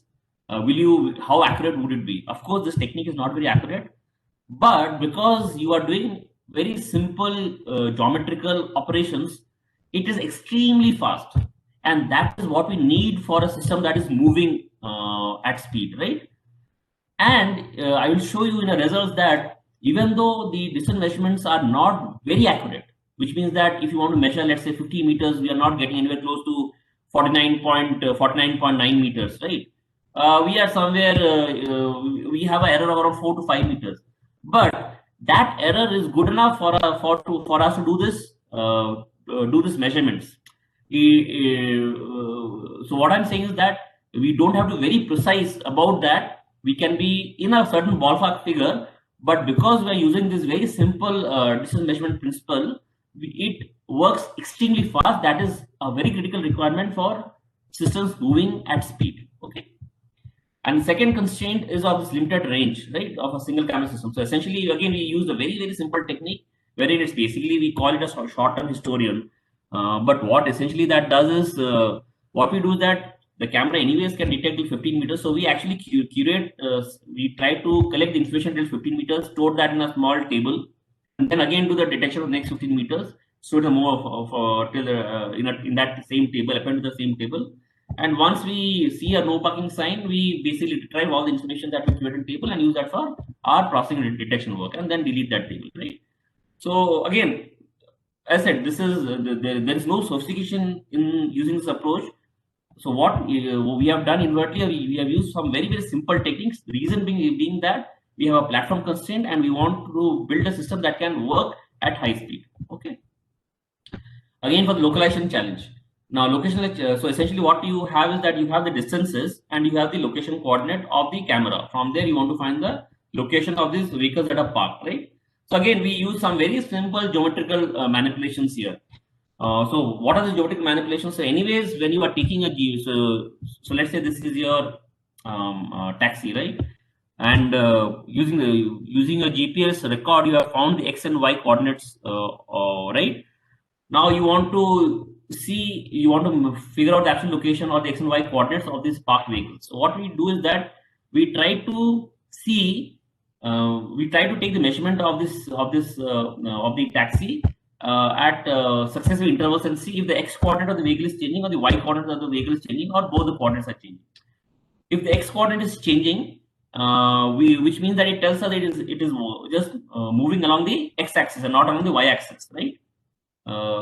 how accurate would it be? Of course, this technique is not very accurate, but because you are doing very simple geometrical operations, it is extremely fast, and that is what we need for a system that is moving at speed, right? And I will show you in the results that even though the distance measurements are not very accurate, which means that if you want to measure, let's say 50 meters, we are not getting anywhere close to 49.9 meters, right? We are somewhere, we have an error of around 4 to 5 meters. But that error is good enough for us to do this measurements. So what I'm saying is that we don't have to be very precise about that. We can be in a certain ballpark figure, but because we are using this very simple distance measurement principle, it works extremely fast. That is a very critical requirement for systems moving at speed. Okay. And the second constraint is of this limited range, right, of a single camera system. So essentially, again, we use a very, very simple technique wherein it's basically, we call it a short-term historian. But what essentially that does is, what we do is that the camera anyways can detect till 15 meters. So we actually curate, we try to collect the information till 15 meters, store that in a small table, and then again do the detection of the next 15 meters, store the more in that same table, append to the same table. And once we see a no parking sign, we basically retrieve all the information that we created in table and use that for our processing and detection work, and then delete that table, right? So again, as I said, this is there is no sophistication in using this approach. So what we have done inwardly, we have used some very, very simple techniques. The reason being that we have a platform constraint and we want to build a system that can work at high speed. Okay. Again, for the localization challenge. Now, so essentially what you have is that you have the distances and you have the location coordinate of the camera. From there, you want to find the location of these vehicles that are parked, right? So again, we use some very simple geometrical manipulations here. So what are the geometric manipulations? So anyways, when you are taking a so let's say this is your taxi, right? And using a GPS record, you have found the X and Y coordinates, right? Now you want to figure out the actual location or the X and Y coordinates of these parked vehicles. So what we do is that we try to take the measurement of the taxi at successive intervals and see if the X coordinate of the vehicle is changing or the Y coordinate of the vehicle is changing or both the coordinates are changing. If the X coordinate is changing, which means that it tells us that it is just moving along the X axis and not along the Y axis, right?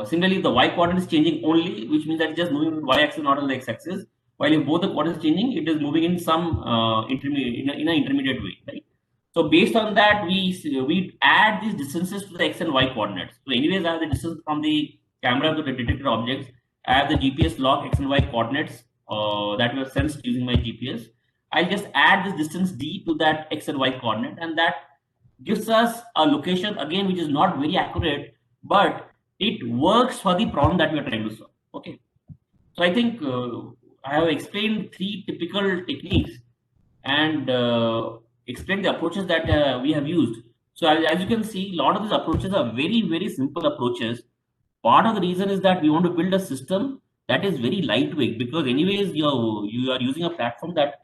Similarly, if the Y coordinate is changing only, which means that it's just moving on the Y axis, not on the X axis. While if both the coordinates changing, it is moving in some in an intermediate way, right? So based on that, we add these distances to the X and Y coordinates. So anyways, I have the distance from the camera to the detected objects. I have the GPS log X and Y coordinates that were sensed using my GPS. I'll just add this distance D to that X and Y coordinate, and that gives us a location again, which is not very accurate, but it works for the problem that we are trying to solve. Okay. So I think I have explained 3 typical techniques and explained the approaches that we have used. So as you can see, a lot of these approaches are very, very simple approaches. Part of the reason is that we want to build a system that is very lightweight, because anyways you are using a platform that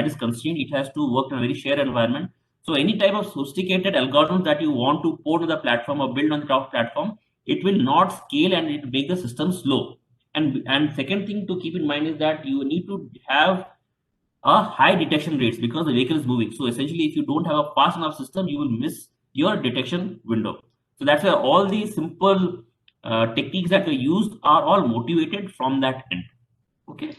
is constrained. It has to work in a very shared environment. So any type of sophisticated algorithms that you want to port to the platform or build on the top platform, it will not scale and it will make the system slow. And second thing to keep in mind is that you need to have a high detection rates because the vehicle is moving. So essentially, if you don't have a fast enough system, you will miss your detection window. So that's why all these simple techniques that we used are all motivated from that end. Okay.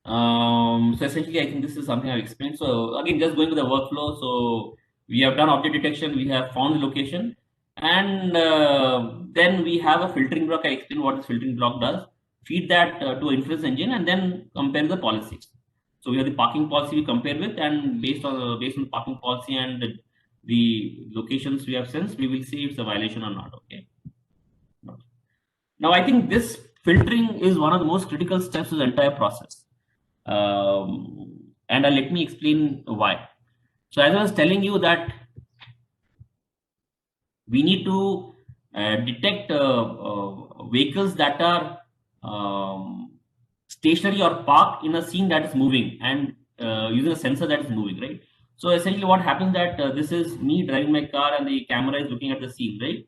So essentially, I think this is something I've explained. So again, just going to the workflow. So we have done object detection, we have found the location, and then we have a filtering block. I explained what this filtering block does. Feed that to an inference engine, and then compare the policies. So we have the parking policy we compare with, and based on parking policy and the locations we have sensed, we will see if it's a violation or not. Okay. Now I think this filtering is one of the most critical steps of the entire process. And let me explain why. So as I was telling you that we need to detect vehicles that are stationary or parked in a scene that is moving, and using a sensor that is moving, right? So essentially what happens that this is me driving my car and the camera is looking at the scene, right?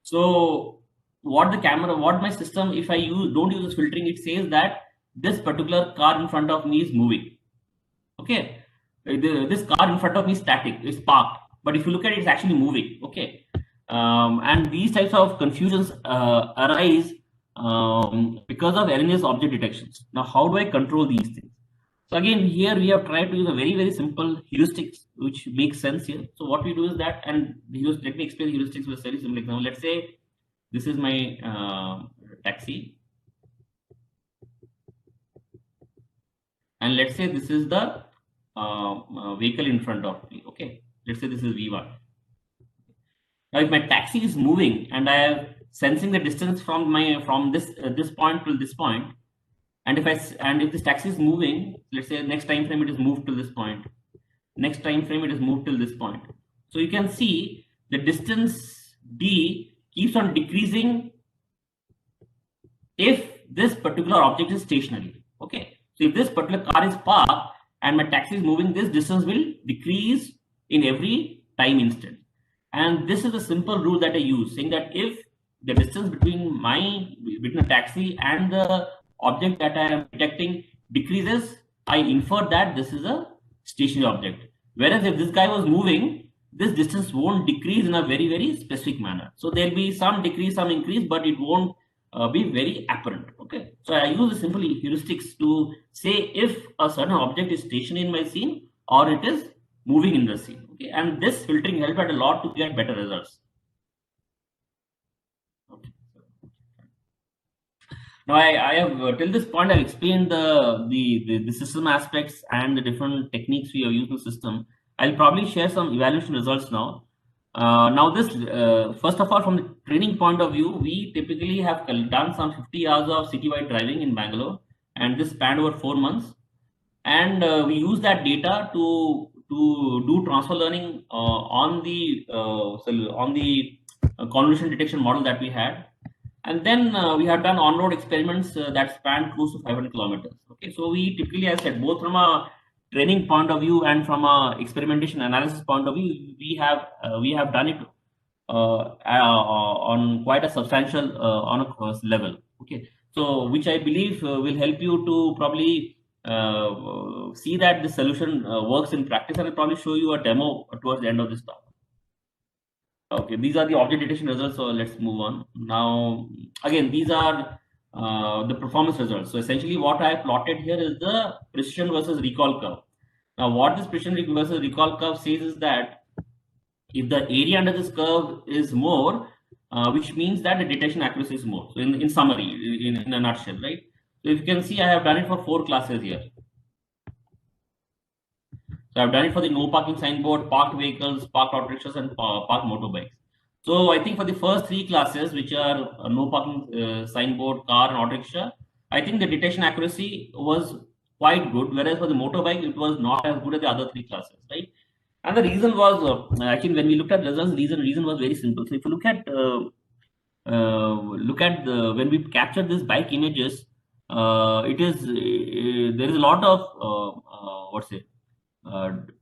So what my system, if I don't use this filtering, it says that this particular car in front of me is moving. Okay, this car in front of me is static, is parked, but if you look at it, it's actually moving. Okay, and these types of confusions arise because of erroneous object detections. Now, how do I control these things? So again, here we have tried to use a very, very simple heuristics, which makes sense here. So what we do is that, and let me explain the heuristics with a very simple example. Let's say this is my taxi, and let's say this is the vehicle in front of me. Okay, let's say this is V1. Now, if my taxi is moving and I am sensing the distance from this point to this point, and if this taxi is moving, let's say next time frame it is moved to this point, next time frame it is moved till this point. So you can see the distance d keeps on decreasing if this particular object is stationary. Okay, so if this particular car is parked and my taxi is moving, this distance will decrease in every time instant. And this is a simple rule that I use, saying that if the distance between the taxi and the object that I am detecting decreases, I infer that this is a stationary object. Whereas if this guy was moving, this distance won't decrease in a very, very specific manner. So there'll be some decrease, some increase, but it won't be very apparent. Okay, so I use the simple heuristics to say if a certain object is stationary in my scene or it is moving in the scene. Okay, and this filtering helped a lot to get better results. Okay. Now I have till this point I've explained the system aspects and the different techniques we have used in the system. I'll probably share some evaluation results now. Now this, first of all, from the training point of view, we typically have done some 50 hours of citywide driving in Bangalore, and this spanned over 4 months. And we use that data to do transfer learning on the convolution detection model that we had. And then we have done on-road experiments that spanned close to 500 kilometers. Okay, so we typically, as I said, both from a training point of view and from a experimentation analysis point of view, we have done it on quite a substantial on a level. Okay, so which I believe will help you to probably see that the solution works in practice, and I'll probably show you a demo towards the end of this talk. Okay, these are the object detection results. So let's move on. Now, again, these are the performance results. So essentially what I plotted here is the precision versus recall curve. Now, what this precision versus recall curve says is that if the area under this curve is more, which means that the detection accuracy is more. So in summary, in a nutshell, right? So if you can see, I have done it for 4 classes here. So I've done it for the no parking signboard, parked vehicles, parked auto rickshaws, and parked motorbikes. So I think for the first 3 classes, which are no parking signboard, car, and auto rickshaw, I think the detection accuracy was quite good, whereas for the motorbike, it was not as good as the other three classes, right? And the reason was actually when we looked at results, reason was very simple. So if you look at the when we capture this bike images, it is there is a lot of what's it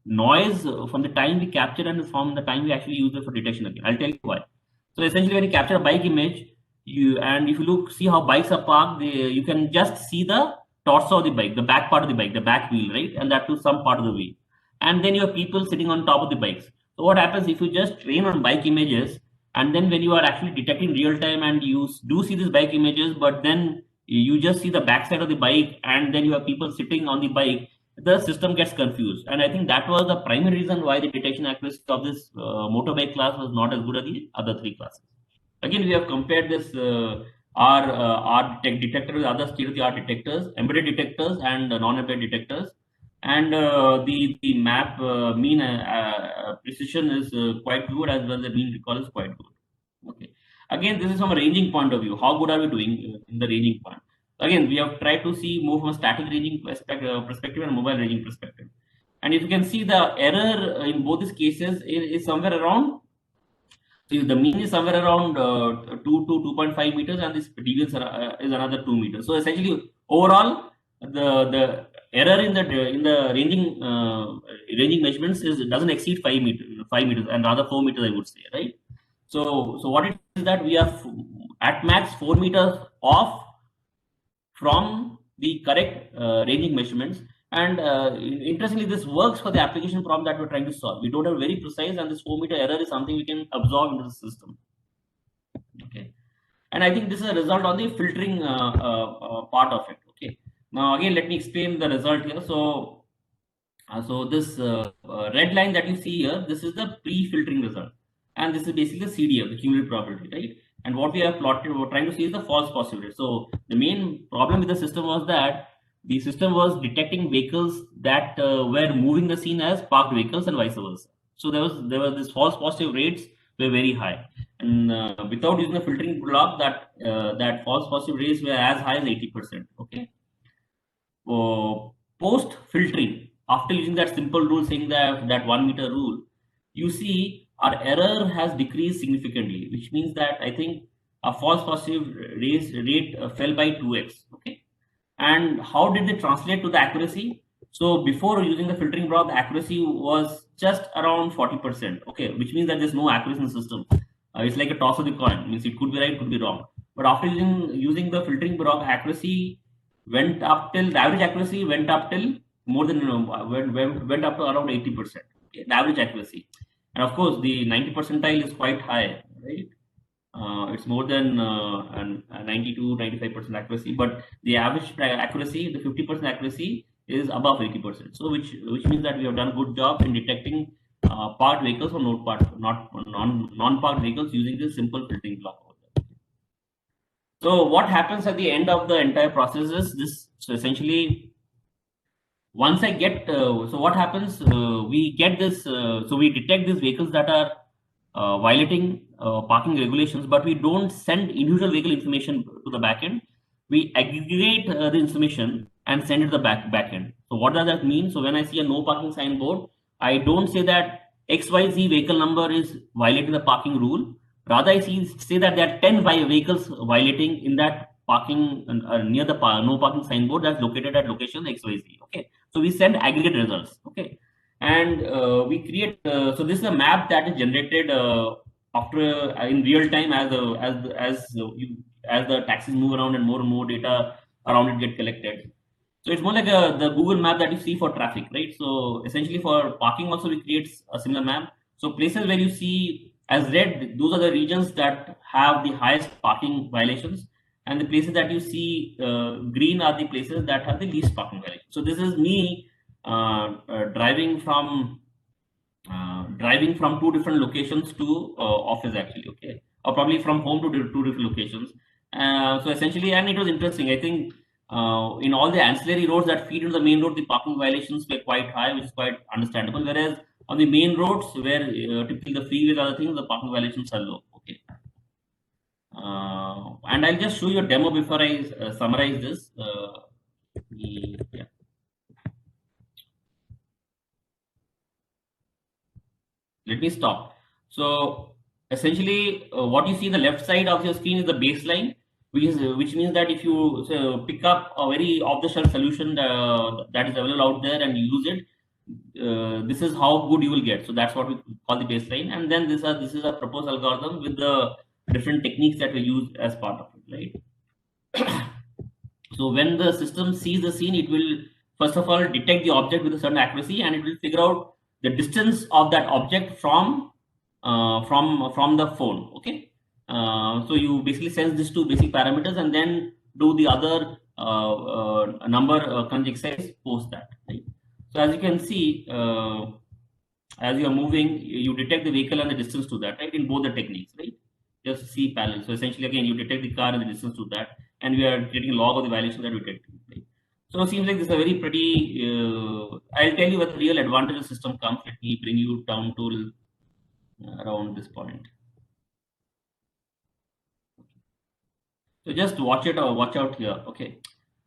noise from the time we capture and from the time we actually use it for detection again. I'll tell you why. So essentially, when you capture a bike image, if you see how bikes are parked, you can just see the torso of the bike, the back part of the bike, the back wheel, right, and that to some part of the wheel, and then you have people sitting on top of the bikes. So what happens if you just train on bike images, and then when you are actually detecting real time and you do see these bike images, but then you just see the backside of the bike, and then you have people sitting on the bike, the system gets confused. And I think that was the primary reason why the detection accuracy of this motorbike class was not as good as the other three classes. Again, we have compared this our detector with other state-of-the-art detectors, embedded detectors and non-embedded detectors, and the map mean precision is quite good, as well as the mean recall is quite good. Okay. Again, this is from a ranging point of view. How good are we doing in the ranging point? Again, we have tried to see more from a static ranging perspective and mobile ranging perspective. And if you can see, the error in both these cases is somewhere around. So the mean is somewhere around 2 to 2.5 meters, and this deviance is another 2 meters. So essentially, overall, the error in the ranging measurements doesn't exceed 5 meters, and rather 4 meters, I would say, right? So what it is that we are at max 4 meters off from the correct ranging measurements. And interestingly, this works for the application problem that we're trying to solve. We don't have very precise, and this 4 meter error is something we can absorb into the system. Okay, and I think this is a result on the filtering part of it. Okay, now again, let me explain the result here. So this red line that you see here, this is the pre-filtering result, and this is basically the CDF, the cumulative probability, right? And what we have plotted, we're trying to see is the false positive rate. So the main problem with the system was that the system was detecting vehicles that were moving the scene as parked vehicles and vice versa. So there was this false positive rates were very high, and without using the filtering block, that false positive rates were as high as 80%. Okay, post filtering, after using that simple rule, saying that 1 meter rule, you see our error has decreased significantly, which means that I think a false positive rate fell by 2x. Okay, and how did they translate to the accuracy? So before using the filtering block, the accuracy was just around 40%. Okay, which means that there's no accuracy in the system. It's like a toss of the coin. Means it could be right, could be wrong. But after using the filtering block, accuracy went up till the average accuracy went up till more than went up to around 80%. Okay, the average accuracy, and of course the 90 percentile is quite high, right? It's more than 92-95% accuracy, but the average accuracy, the 50% accuracy, is above 80%. So which means that we have done a good job in detecting parked vehicles or non-parked vehicles using this simple filtering block. So what happens at the end of the entire process is this. So essentially, once I get so what happens, we get this. So we detect these vehicles that are violating parking regulations, but we don't send individual vehicle information to the backend. We aggregate the information and send it to the backend. So what does that mean? So when I see a no parking signboard, I don't say that XYZ vehicle number is violating the parking rule. Rather, I say that there are 10 vehicles violating in that parking near the no parking signboard that's located at location XYZ. Okay, so we send aggregate results. Okay, and we create. So this is a map that is generated after in real time as the taxis move around and more data around it get collected. So it's more like the Google map that you see for traffic, right? So essentially for parking also we create a similar map. So places where you see as red, those are the regions that have the highest parking violations, and the places that you see green are the places that have the least parking violations. So this is me driving from two different locations to office actually, okay, or probably from home to two different locations. So essentially, and it was interesting. I think in all the ancillary roads that feed into the main road, the parking violations were quite high, which is quite understandable. Whereas on the main roads, where typically the freeways and other things, the parking violations are low. Okay, and And I'll just show you a demo before I summarize this. Yeah. Let me stop. So essentially, what you see in the left side of your screen is the baseline, which means that if you pick up a very off-the-shelf solution that is available out there and use it, this is how good you will get. So that's what we call the baseline. And then this is a proposed algorithm with the different techniques that we use as part of it, right? So when the system sees the scene, it will first of all detect the object with a certain accuracy, and it will figure out the distance of that object from the phone. Okay, so you basically sense these two basic parameters, and then do the other number crunch exercise post that. Right? So as you can see, as you are moving, you detect the vehicle and the distance to that, right? In both the techniques, right? Just see parallel. So essentially, again, you detect the car and the distance to that, and we are getting a log of the violation that we detect. Right? So it seems like this is a very pretty. I'll tell you what the real advantage of the system comes. Let me bring you down to around this point. So just watch it or watch out here. Okay.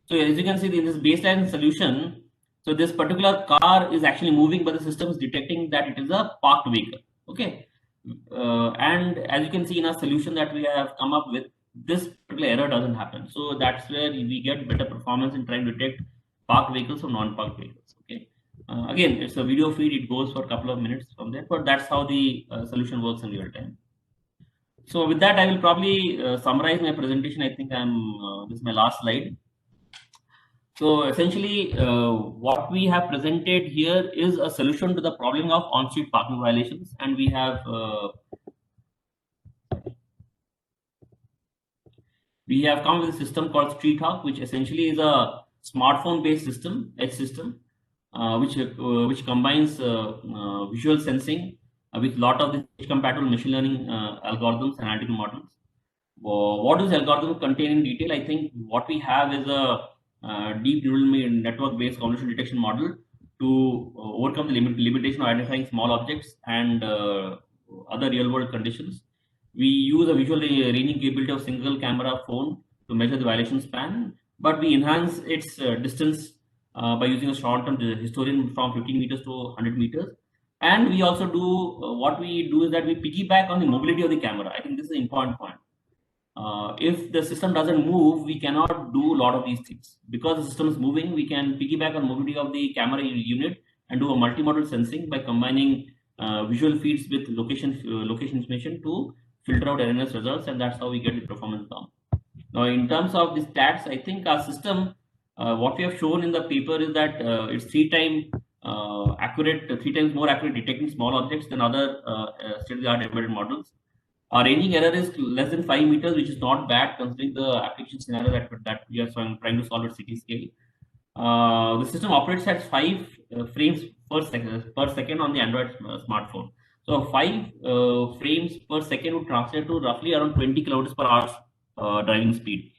So as you can see in this baseline solution, so this particular car is actually moving, but the system is detecting that it is a parked vehicle. Okay. And as you can see in our solution that we have come up with, this particular error doesn't happen. So that's where we get better performance in trying to detect parked vehicles from non-parked vehicles. Okay. Again, it's a video feed. It goes for a couple of minutes from there, but that's how the solution works in real time. So with that, I will probably summarize my presentation. I think this is my last slide. So essentially, what we have presented here is a solution to the problem of on-street parking violations, and we have come with a system called StreetHawk, which essentially is a smartphone-based system, edge system, which combines visual sensing with lot of the compatible machine learning algorithms and analytical models. What does algorithm contain in detail? I think what we have is a deep neural network-based convolution detection model to overcome the limitation of identifying small objects and other real-world conditions. We use a visual ranging capability of single camera phone to measure the violation span, but we enhance its distance by using a short-term historian from 15 meters to 100 meters. And we also do what we do is that we piggyback on the mobility of the camera. I think this is an important point. If the system doesn't move, we cannot do a lot of these things. Because the system is moving, we can piggyback on mobility of the camera unit and do a multimodal sensing by combining visual feeds with location information to filter out erroneous results, and that's how we get the performance down. Now, in terms of the stats, I think our system, what we have shown in the paper is that it's 3 times more accurate detecting small objects than other state-of-the-art embedded models. Our ranging error is less than 5 meters, which is not bad considering the application scenario that we are trying to solve at city scale. The system operates at 5 frames per second on the Android smartphone. So 5 frames per second would translate to roughly around 20 kilometers per hour driving speed.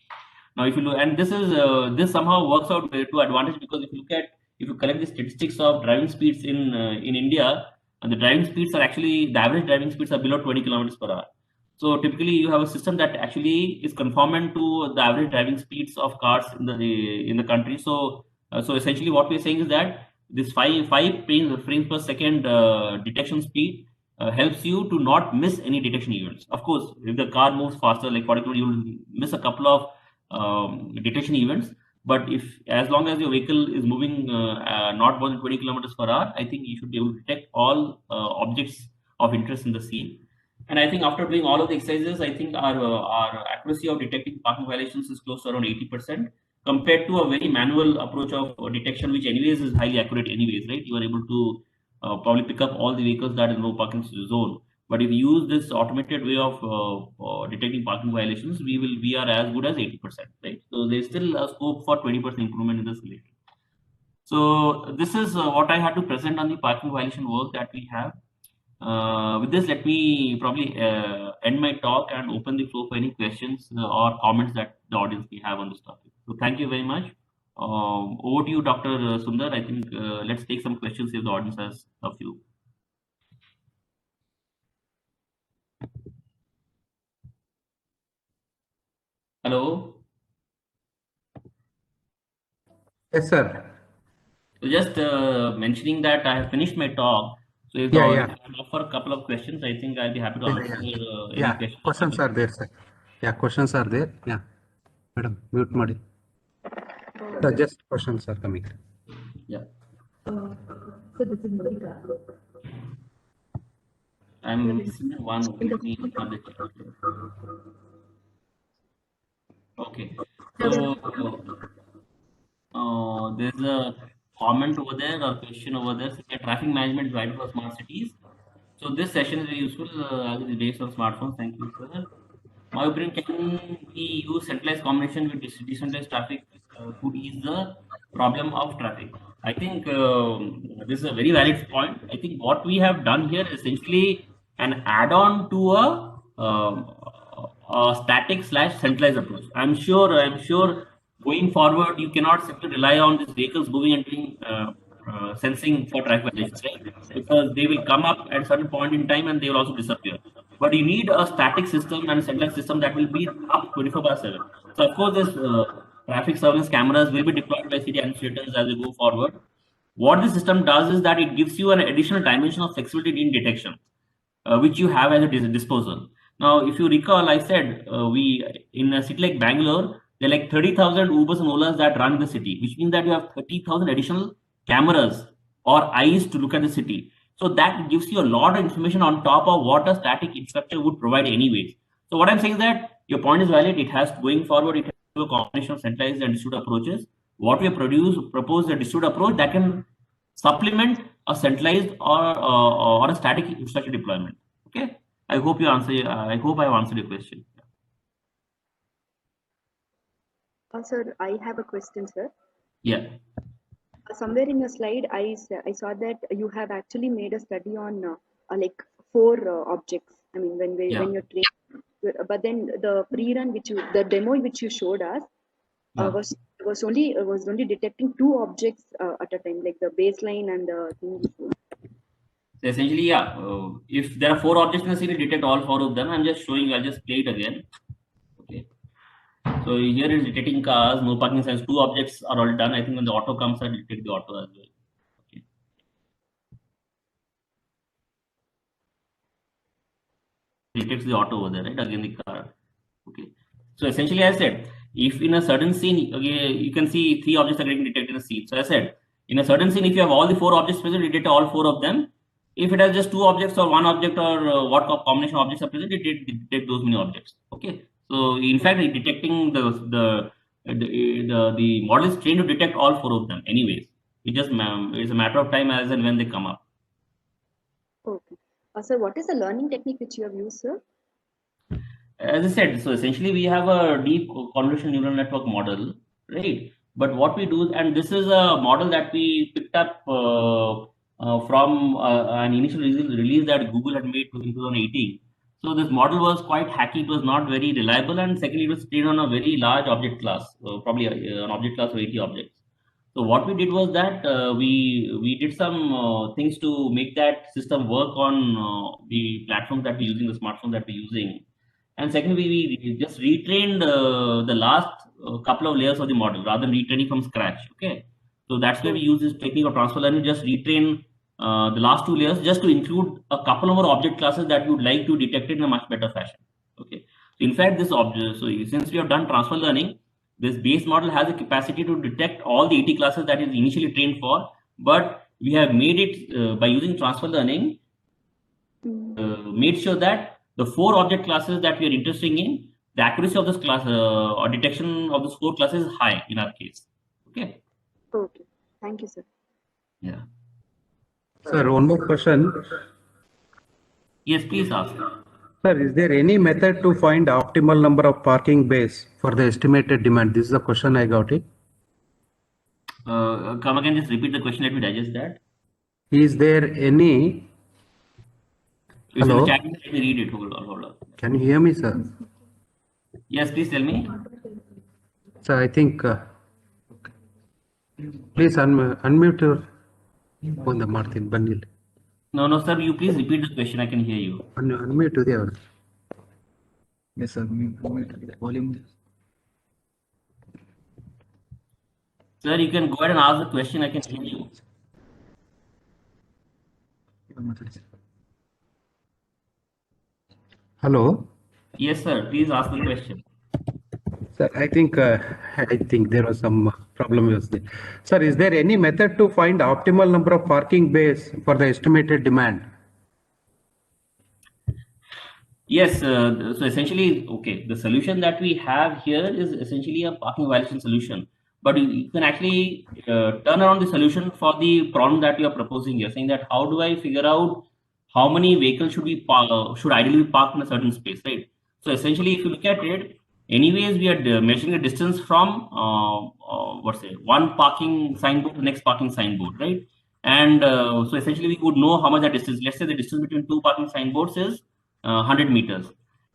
Now, if you look, and this somehow works out to advantage, because if you collect the statistics of driving speeds in India, the driving speeds are actually, the average driving speeds are below 20 kilometers per hour. So typically, you have a system that actually is conformant to the average driving speeds of cars in the country. So essentially, what we're saying is that this 5 frames per second detection speed helps you to not miss any detection events. Of course, if the car moves faster, like 40 km, you will miss a couple of detection events. But as long as your vehicle is moving not more than 20 kilometers per hour, I think you should be able to detect all objects of interest in the scene. And I think after doing all of the exercises, I think our accuracy of detecting parking violations is close to around 80%, compared to a very manual approach of detection, which anyways is highly accurate anyways, right? You are able to probably pick up all the vehicles that is no parking zone. But if you use this automated way of detecting parking violations, we are as good as 80%, right? So there's still a scope for 20% improvement in this related. So this is what I had to present on the parking violation work that we have. With this, let me probably end my talk and open the floor for any questions or comments that the audience may have on this topic. So thank you very much. Over to you, Dr. Sundar. I think let's take some questions if the audience has a few. Hello. Yes, sir. So just mentioning that I have finished my talk. So if the Yeah, audience yeah. will offer a couple of questions, I think I'll be happy to Yeah, answer yeah. any Yeah, questions. questions are there, sir. Yeah, questions are there. Yeah. Madam, mute ಮಾಡಿ. Sir, just questions are coming. Yeah, So this is Monica. I'm missing one. Let me open the chat. Okay. So there's a comment over there or question over there. Saying traffic management is vital for smart cities. So this session is very useful as it is based on smartphones. Thank you, sir. My opinion, can we use centralized combination with decentralized traffic could ease the problem of traffic? I think this is a very valid point. I think what we have done here is essentially an add-on to a static slash centralized approach. I'm sure going forward, you cannot simply rely on these vehicles moving and doing sensing for traffic violations, right? Because they will come up at a certain point in time and they will also disappear. But you need a static system and a centralized system that will be up 24/7. So of course, this traffic surveillance cameras will be deployed by city administrators as we go forward. What the system does is that it gives you an additional dimension of flexibility in detection, which you have as a disposal. Now, if you recall, I said we in a city like Bangalore, there are like 30,000 Ubers and Olas that run the city, which means that you have 30,000 additional cameras or eyes to look at the city. So that gives you a lot of information on top of what a static infrastructure would provide anyways. So what I'm saying is that your point is valid. It has going forward, it has a combination of centralized and distributed approaches. What we propose a distributed approach that can supplement a centralized or a static infrastructure deployment. Okay, I hope you answer. I hope I have answered your question. Sir, I have a question, sir. Yeah. Somewhere in your slide, I saw that you have actually made a study on like 4 objects. I mean, Yeah. when you're trained, but then the pre-run the demo which you showed us Yeah. was only detecting 2 objects at a time, like the baseline and the thing. So essentially, yeah. If there are 4 objects in the scene, detect all 4 of them. I'm just showing you. I'll just play it again. Okay. So here is detecting cars, no parking signs. 2 objects are all done. I think when the auto comes, I'll detect the auto as well. Okay. Detects the auto over there, right? Again, the car. Okay. So essentially, I said, if in a certain scene, okay, you can see 3 objects are getting detected in a scene. So I said, in a certain scene, if you have all the 4 objects present, detect all 4 of them. If it has just 2 objects or 1 object or what combination of objects are present, it detect those many objects. Okay. So in fact, detecting the model is trained to detect all 4 of them. Anyways, it's a matter of time as and when they come up. Okay. Sir, what is the learning technique which you have used, sir? As I said, so essentially we have a deep convolutional neural network model, right? But what we do, and this is a model that we picked up from an initial release that Google had made in 2018. So this model was quite hacky. It was not very reliable, and secondly, it was trained on a very large object class, probably an object class of 80 objects. So what we did was that we did some things to make that system work on the platforms that we're using, the smartphones that we're using. And secondly, we just retrained the last couple of layers of the model rather than retraining from scratch. Okay, so that's where we use this technique of transfer learning. Just retrain the last 2 layers just to include a couple of more object classes that you would like to detect it in a much better fashion. Okay, so in fact, this object. So since we have done transfer learning, this base model has a capacity to detect all the 80 classes that is initially trained for, but we have made it by using transfer learning, made sure that the 4 object classes that we are interested in, the accuracy of this class or detection of those 4 classes is high in our case. Okay. Okay. Thank you, sir. Yeah. Sir, one more question. Yes, please ask. Sir, is there any method to find optimal number of parking bays for the estimated demand? This is the question I got it. Come again, just repeat the question. Let me digest that. Is there any? It's in Hello? the chat. Let me read it. Hold on. Can you hear me, sir? Yes, please tell me. Sir, I think. Please unmute your phone, the Martin Banil. No, sir. You please repeat the question. I can hear you. Unmute the other. Yes, sir. Volume. Sir, you can go ahead and ask the question. I can hear you. Hello, Yes, sir. Please ask the question. sir. I think there was some problem with this. Sir, is there any method to find optimal number of parking bays for the estimated demand? Yes, so essentially, okay, the solution that we have here is essentially a parking violation solution. But you can actually turn around the solution for the problem that you are proposing here, saying that how do I figure out how many vehicles should ideally be parked in a certain space, right? So essentially, if you look at it, anyways, we are measuring the distance from what's it, one parking signboard to the next parking signboard, right? And so essentially, we would know how much that distance. Let's say the distance between two parking signboards is 100 meters,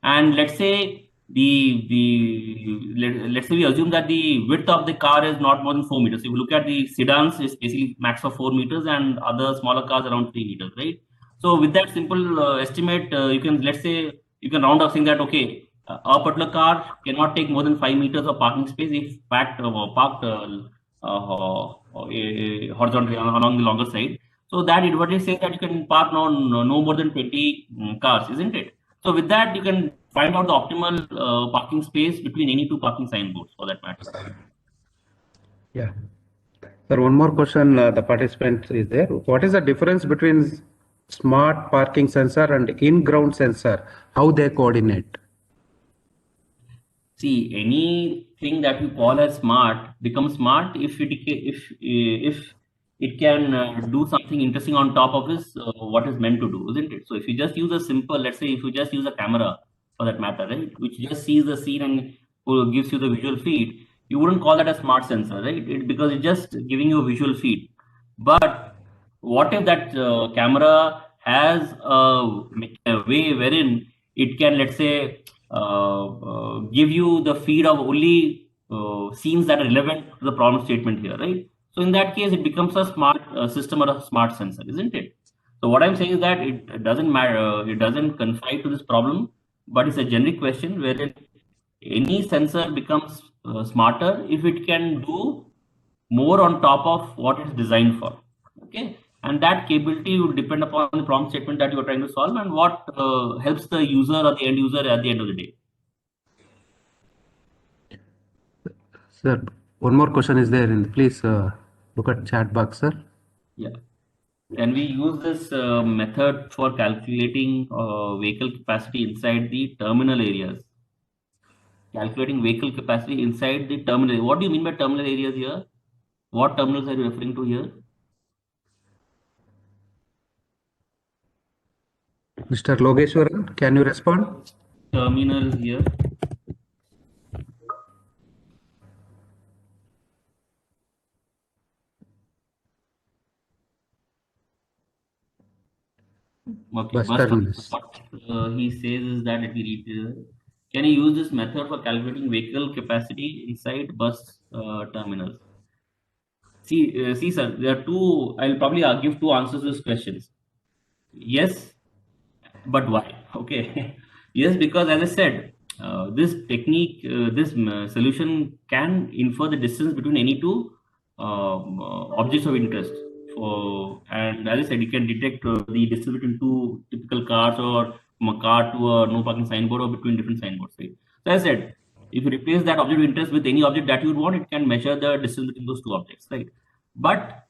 and let's say let's say we assume that the width of the car is not more than 4 meters. If you look at the sedans, it's basically max of 4 meters, and other smaller cars around 3 meters, right? So with that simple estimate, you can, let's say, you can round off saying that okay, a particular car cannot take more than 5 meters of parking space if parked horizontally along the longer side. So that advantage says that you can park on no more than 20 cars, isn't it? So with that, you can find out the optimal parking space between any two parking signboards for that matter. Yeah. Sir, one more question. The participant is there. What is the difference between smart parking sensor and in-ground sensor? How they coordinate? See, anything that you call as smart becomes smart if it can do something interesting on top of this what is meant to do, isn't it? So if you just use a simple, let's say, if you just use a camera for that matter, right, which just sees the scene and gives you the visual feed, you wouldn't call that a smart sensor, right? Because it's just giving you a visual feed. But what if that camera has a way wherein it can, let's say, give you the feed of only scenes that are relevant to the problem statement here, right? So in that case, it becomes a smart system or a smart sensor, isn't it? So what I'm saying is that it doesn't matter, it doesn't confine to this problem, but it's a generic question wherein any sensor becomes smarter if it can do more on top of what it's designed for. Okay, and that capability will depend upon the problem statement that you are trying to solve and what helps the user or the end user at the end of the day. Sir, one more question is there. Please look at chat box, sir. Yeah. Can we use this method for calculating vehicle capacity inside the terminal areas? Calculating vehicle capacity inside the terminal. What do you mean by terminal areas here? What terminals are you referring to here? Mr. Logeshwaran, can you respond? Terminal here. Okay, Bus terminus. What he says is that if we read, can you use this method for calculating vehicle capacity inside bus terminals? See, sir, there are two. I'll probably give two answers to this questions. Yes, but why? Okay, yes, because as I said, this technique, this solution can infer the distance between any two objects of interest. And as I said, you can detect the distance between two typical cars or from a car to a no parking signboard or between different signboards. Right? So as I said, if you replace that object of interest with any object that you would want, it can measure the distance between those two objects, right? But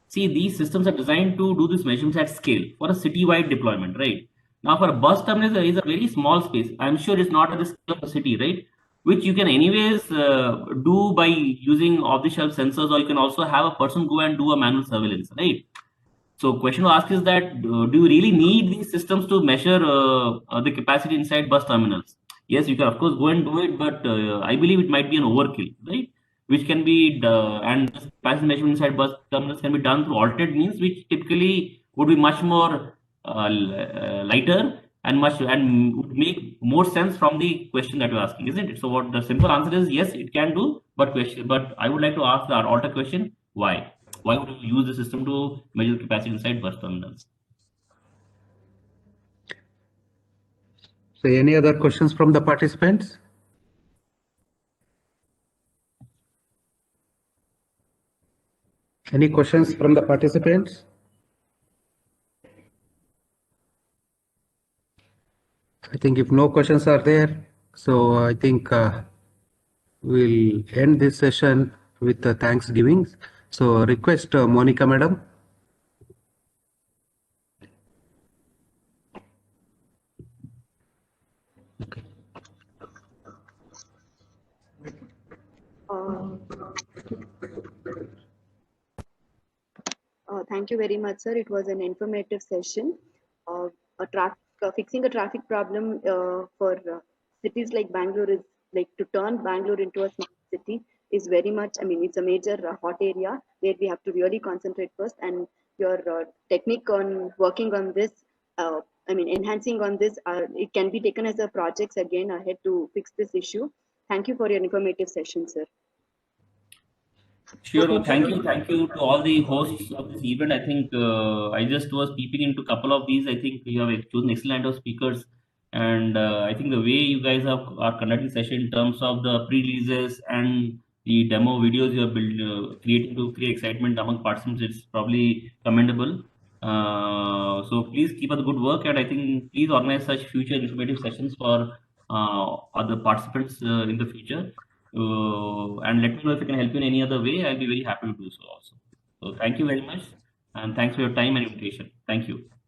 see, these systems are designed to do this measurements at scale for a city-wide deployment, right? Now, for a bus terminal, there is a very small space. I'm sure it's not at the scale of a city, right? Which you can anyways do by using off-the-shelf sensors, or you can also have a person go and do a manual surveillance, right? So, question to ask is that do you really need these systems to measure the capacity inside bus terminals? Yes, you can of course go and do it, but I believe it might be an overkill, right? Which can be and this capacity measurement inside bus terminals can be done through alternate means, which typically would be much more lighter and would make more sense from the question that you're asking, isn't it? So what the simple answer is, yes, it can do, but I would like to ask the alter question, why? Why would you use the system to measure capacity inside bus terminals? So any other questions from the participants? Any questions from the participants? I think if no questions are there, so I think we'll end this session with Thanksgiving. So request Monica madam. Thank you very much, sir. It was an informative session. Fixing a traffic problem for cities like Bangalore is like to turn Bangalore into a smart city is very much, I mean, it's a major hot area where we have to really concentrate first. And your technique on working on this, I mean, enhancing on this, it can be taken as a projects again ahead to fix this issue. Thank you for your informative session, sir. Sure. Thank you to all the hosts of this event. I think I just was peeping into a couple of these. I think you have chosen excellent of speakers, and I think the way you guys are conducting session in terms of the pre-releases and the demo videos you have creating to create excitement among participants, it's probably commendable. So please keep up the good work, and I think please organize such future informative sessions for other participants in the future. And let me know if I can help you in any other way. I'll be very happy to do so also. So thank you very much, and thanks for your time and invitation. Thank you.